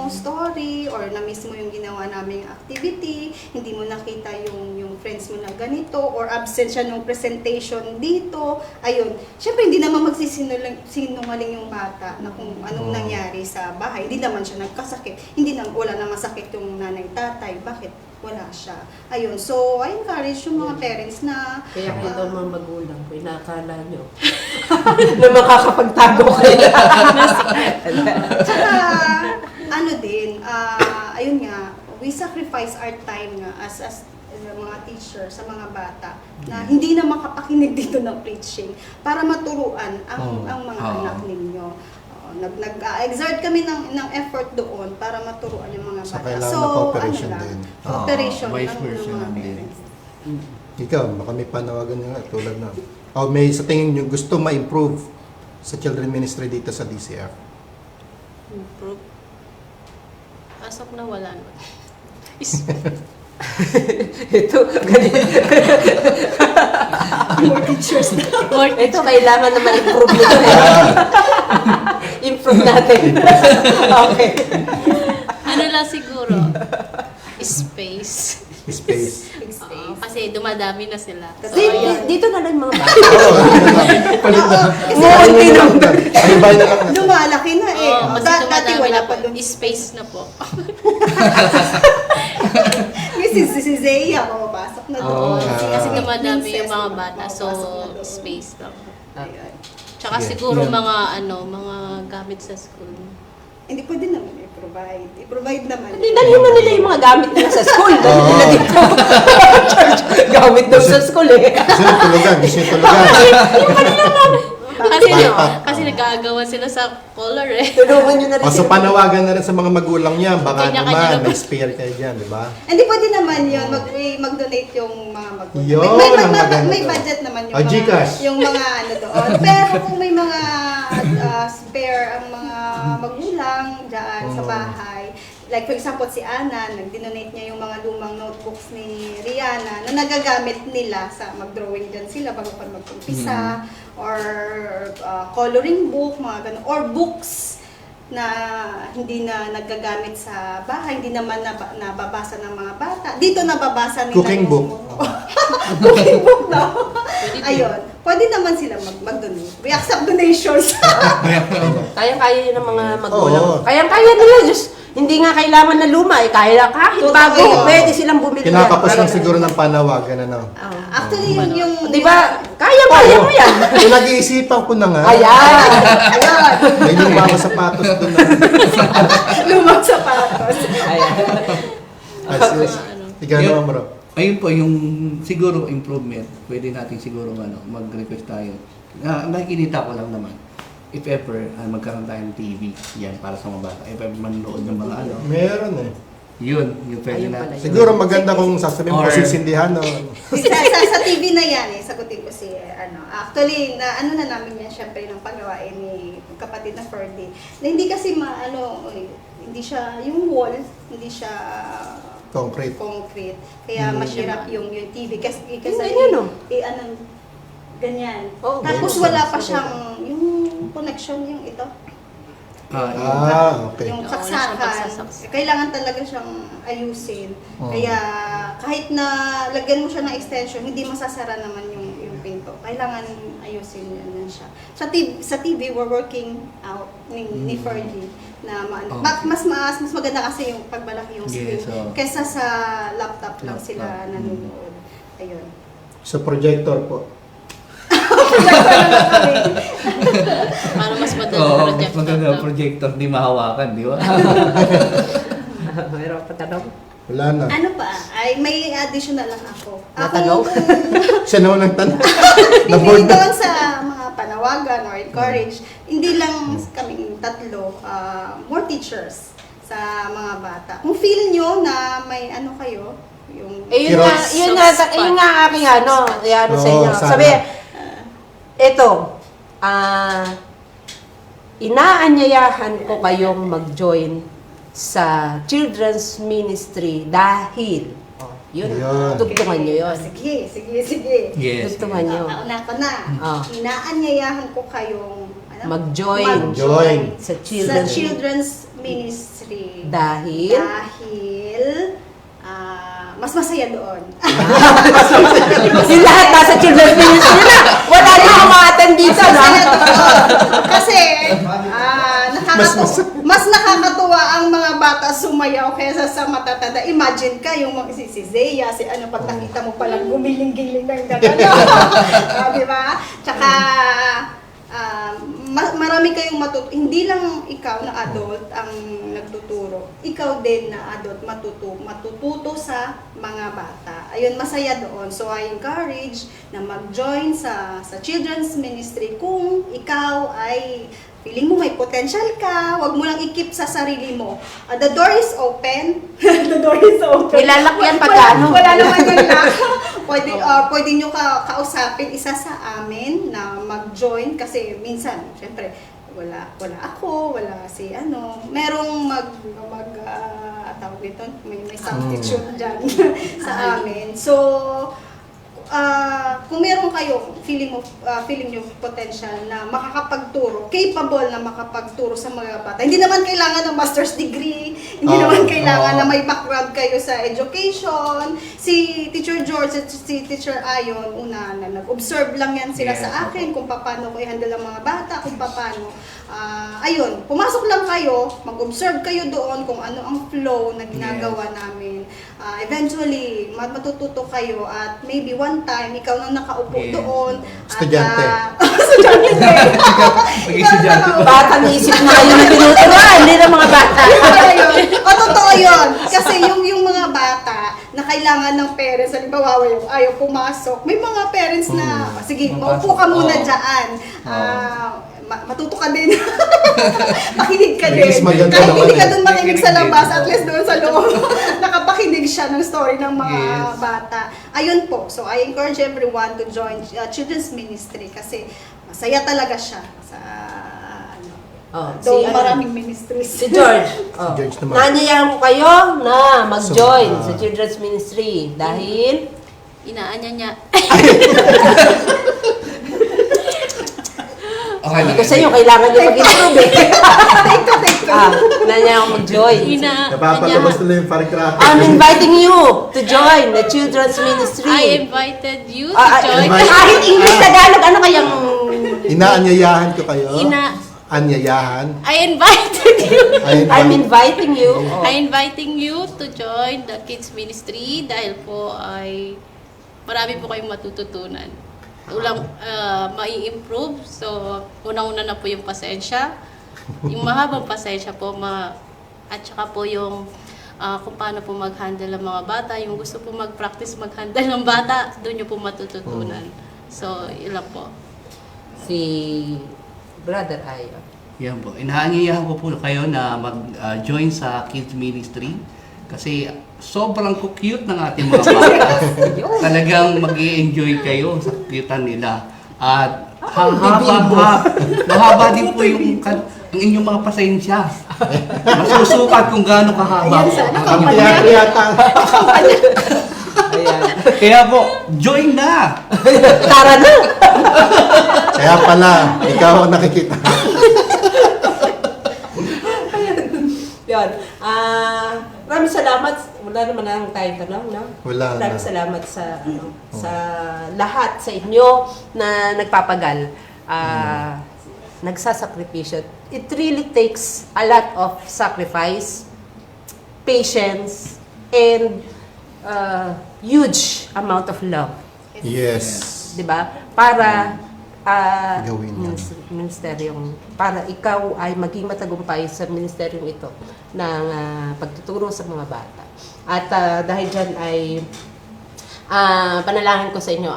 story or na-miss mo yung ginawa naming activity, hindi mo nakita yung friends mo na ganito or absent siya nung presentation dito. Ayun. Syempre hindi naman magsisinungaling yung bata na kung anong nangyari sa bahay. Hindi naman siya nagkasakit. Wala namang sakit yung nanay tatay. Bakit? Wala siya. Ayun. So, I encourage yung mga parents na Kaya kayo daw mga magulang ko, inaakala nyo na makakapagtago kayo. Tsaka, ayun nga, we sacrifice our time nga as mga teacher sa mga bata na hindi na makapakinig dito ng preaching para maturuan ang mga anak ninyo. Nag-exert kami ng effort doon para maturuan yung mga So, bata. kailangan na cooperation lang, din. Cooperation Vice ng versa mga namin. parents. Ikaw, baka may panawagan nga tulad na. May sa tingin nyo gusto ma-improve sa children ministry dito sa DCF? Improve. Asok na wala naman. Ito, More teachers na. ito kailangan naman improve nito improve natin. Okay. Ano lang siguro, space. Space. Big space. Kasi dumadami na sila. So, Dito na lang mga bata. Palit na. Ngunti lang. Ay-bay na lang. Lumalaki na kasi Dati dumadami wala na pa po. doon. Space na po. Si Zaya, pumapasok na doon. Kasi dumadami Princess, yung mga bata. So, pumapasok na doon. space lang. Ayun. Tsaka Sige. siguro Yeah. mga gamit sa school. Hindi pwede naman i-provide. I-provide naman. Hindi, dalhin na nila yung mga gamit nila sa school. Dalhin nila dito. Gamit daw sa school Gusto nyo tulugan. Gusto nyo tulugan. Kasi nagagawa sila sa color Tulungan nyo na rin O, so sila. panawagan na rin sa mga magulang niya. Baka Kanya-kanya naman, lang. may spare kayo dyan, di ba? Hindi pwede naman yun. Mag-donate yung mga magulang. Yun, ang maganda May to. budget naman yung Gcash. yung mga doon. Pero kung may mga spare ang mga magulang dyan sa bahay, like for example si Ana, nag-donate niya yung mga lumang notebooks ni Rihanna na nagagamit nila sa mag-drawing dyan sila bago pa mag-umpisa, or coloring book, mga ganun, or books na hindi na nagagamit sa bahay, hindi naman nababasa ng mga bata. Dito nababasa nila Cooking yung- book. Cooking book daw. Ayun. Pwede naman sila mag-donate. We accept donations. Kayang-kaya yun ng mga magulang. Oo. Kayang-kaya nila, Diyos. Hindi nga kailangan na luma, kaya kahit Totoo bago, yun. pwede silang bumili. Kinakapos lang siguro ng panawagan, ano? Actually, yung... Di ba? Kayang-kaya mo yan. So, nag-iisipan ko na nga. Ayan. Ayun. May lumang sapatos doon na. Lumang sapatos. Ayan. Ikaw naman, bro. Ayun po, yung siguro improvement, pwede natin siguro mag-request tayo. Nakikita ko lang naman, if ever magkaroon tayo ng TV, yan, para sa mga bata. If ever manonood ng mga Meron eh. yun, yung pwede Ayun pala natin. yun. Siguro maganda kung sasabihin mo Or- sisindihan, no? sa TV na yan sagutin ko si actually na na namin yan syempre ng pagawain ni kapatid na Ferdy na hindi kasi hindi siya yung wall, hindi siya Concrete. kaya mahirap yung TV kasi Yung ganyan, no? ganyan. Oh, Tapos ganyan. wala pa siyang yung connection yung ito. Okay. Yung Oo, wala siyang saksakan, pagsasaksak. kailangan talaga siyang ayusin. Oo. Kaya kahit na lagyan mo siya ng extension, hindi masasara naman yung pinto. Kailangan ayusin yan siya. Sa TV, we're working out ni Fergie na mas maganda kasi yung pagmalaki yung screen Yes, oo. kesa sa laptop lang sila Laptop. nanonood. Ayun. Sa projector po. Para mas madali Oo, mas project. maganda projector, di mahawakan, di ba? Meron pa tanong? Wala na. Ano pa? Ay, may additional lang ako. Natanong? Siya naman ang tanong. Hindi Na-board na. doon sa mga panawagan or encourage, hindi lang kaming tatlo, more teachers sa mga bata. Kung feel nyo na may ano kayo, yung Eh, Kiros. yun nga aking ano, yan sa Oo, inyo. sana. Sabi, ito, inaanyayahan ko kayong mag-join sa children's ministry dahil, yun, Yun. tugtungan nyo yun. Sige. Yes. Tugtungan nyo. Una ko na. Ah. Inaanyayahan ko kayong Mag-join. Join. Sa sa children's children's ministry. dahil, Mas masaya doon. yung lahat nasa children's ministry na. Wala na akong ma-attend dito, no? Masaya doon. Kasi, mas nakakatuwa ang mga bata sumayaw kaysa sa matatanda. Imagine ka, yung si Zea, si ano, pag nakita mo palang gumiling-giling ng gano'n. Di ba? Tsaka, marami kayong hindi lang ikaw na adult ang nagtuturo. Ikaw din na adult matututo sa mga bata. Ayun, masaya doon. So, I encourage na mag-join sa children's ministry kung ikaw ay feeling mo may potential ka, wag mo lang i-keep sa sarili mo. The door is open. The door is open. Nilalak yan pagka ano. Wala naman yung lock. Pwede nyo kausapin isa sa amin na mag-join kasi minsan, syempre, wala ako, wala si ano. Merong tawag dito, may substitute dyan sa amin. So, kung meron kayo feeling nyo potential na makakapagturo, capable na makapagturo sa mga bata. Hindi naman kailangan ng master's degree, hindi naman kailangan na may background kayo sa education. Si Teacher George at si Teacher Ayon, una na nag-observe lang yan sila Yes, sa akin kung paano ko i-handle ang mga bata, kung paano. Ayun, pumasok lang kayo, mag-observe kayo doon kung ano ang flow na ginagawa namin. Eventually, matututo kayo at maybe one time, ikaw na nakaupo doon. Estudyante. Estudyante. Mag-estudyante. Batang isip na kayo na tinuturuan, hindi na mga bata. Totoo yun. Kasi yung mga bata na kailangan ng parents, halimbawa yung ayaw pumasok, may mga parents na, sige, maupo ka muna dyan. Matuto ka din. Makinig ka din. Yes, maganda Kahit naman hindi ka eh. doon makinig sa labas, at Oo. least doon sa loob, nakapakinig siya ng story ng mga Yes. bata. Ayun po. So, I encourage everyone to join children's ministry kasi masaya talaga siya sa Si maraming ministries. Si George. George naman. Nanyayahan ko kayo na mag-join sa children's ministry dahil Inaanya niya. Okay hindi ko sa iyo kailangan nyo mag-improve eh. Nanyayahan ko mag-join. Napapalabas nila yung firecracker. I'm inviting you to join the children's ministry. I invited you to Ah, join. kahit English, Tagalog, ano kayang... Inaanyayahan ko kayo. Anyayahan. I invited you. I'm inviting you. I inviting you to join the kids ministry dahil po ay marami po kayong matututunan. Ulang mai-improve. So, unang-una na po yung pasensya. Yung mahabang pasensya po at saka po yung kung paano po mag-handle ng mga bata. Yung gusto po mag-practice mag-handle ng bata, doon nyo po matututunan. So, yun lang po. Si Brother Ayo. Yan po. Inaanyayahan ko po kayo na mag-join sa kids ministry kasi sobrang cute ng ating mga bata. Talagang mag-i-enjoy kayo sa cutean nila. At mahaba din po ang inyong mga pasensya. Masusukat kung gaano kahaba. Ang teatro yata. Ayan. Kaya po, join na! Tara na! Kaya pala, ikaw ang nakikita. Maraming salamat. Wala naman ang tayong tanong, no? Wala na. Maraming salamat sa sa lahat sa inyo na nagpapagal. Nagsasakripisyo. It really takes a lot of sacrifice, patience, and huge amount of love. Yes. 'Di ba? Para Gawin yan. ministeryong para ikaw ay maging matagumpay sa ministeryong ito ng pagtuturo sa mga bata. At dahil dyan ay panalangin ko sa inyo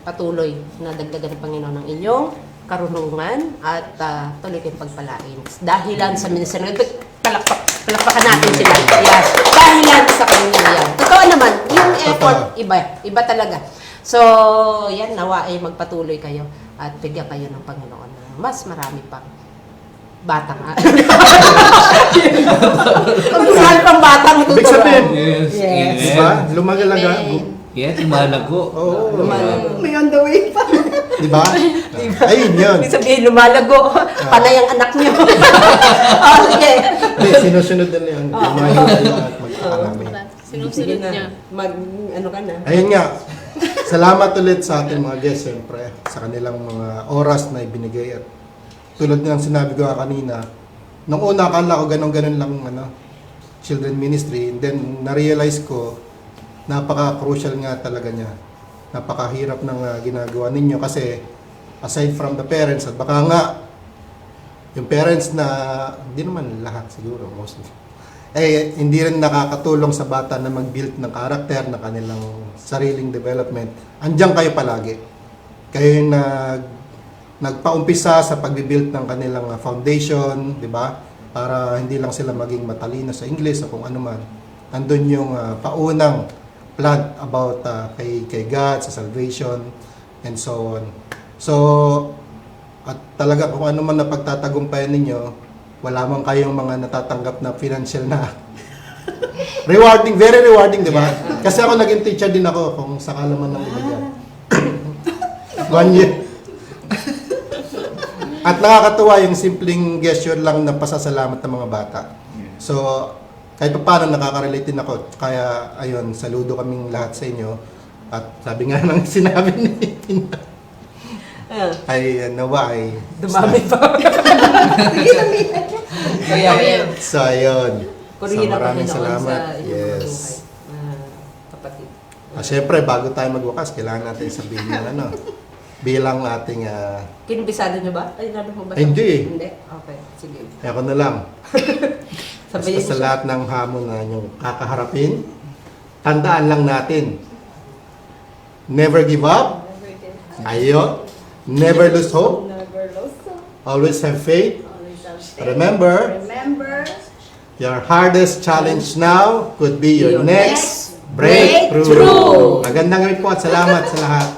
patuloy na dagdagan ng Panginoon ng inyong karunungan at tuloy kayong pagpalain. Dahilan sa ministeryo, palakpakan natin sila. Yes. Dahilan sa kanila yan. Totoo naman, yung effort, iba talaga. So, yan, nawa ay magpatuloy kayo at bigyan kayo ng Panginoon ng mas marami pang batang marami pang batang Ibig sabihin, Yes. Yes. diba? Lumagalaga. Yes, lumalago. Oo. May on the way pa. Diba? Ayun yun. Ibig sabihin, lumalago. Panay ang anak niyo. Okay. Hindi, sinusunod na yan. Lumayo kayo at magpakarami. Sinusunod niya. Ano ka na? Ayun nga. Salamat ulit sa ating mga guests, siyempre, sa kanilang mga oras na ibinigay. At tulad ng sinabi ko kanina, nung una akala ko ganun-ganun lang children ministry. And then, na-realize ko, napaka-crucial nga talaga niya. Napakahirap ng ginagawa ninyo kasi aside from the parents, at baka nga, yung parents na, hindi naman lahat siguro, mostly, hindi rin nakakatulong sa bata na mag-build ng karakter, na kanilang sariling development. Andiyan kayo palagi. Kayo yung nagpaumpisa sa pag-build ng kanilang foundation, di ba? Para hindi lang sila maging matalino sa English o kung ano man. Andun yung paunang plan about kay God, sa salvation, and so on. So, at talaga kung ano man na pagtatagumpayan ninyo, wala man kayong mga natatanggap na financial na rewarding, very rewarding, di ba? Kasi ako naging teacher din ako kung sakala man ng iba dyan. 1 year. At nakakatuwa yung simpleng gesture lang na pasasalamat ng mga bata. So, kahit pa paano nakaka-relate din ako. Kaya, ayun, saludo kaming lahat sa inyo. At sabi nga ng sinabi ni Tina, ay nawa ay Dumami pa. so ayun. Purihin ang maraming Panginoon salamat. sa inyong Yes. kapatid. Siyempre, bago tayo magwakas, kailangan natin sabihin ng bilang ating Kinubisado niyo ba? Ay, ano mo ba? Hindi. Hindi? Okay, sige. ako na lang. Sabihin Basta sa mo siya. lahat ng hamon na inyong kakaharapin, tandaan lang natin, never give up. Ayun. Never lose hope. Never lose hope. Always have faith. Always have faith. Remember, Remember, your hardest challenge now could be your Your next breakthrough. breakthrough. Magandang gabi po at salamat sa lahat.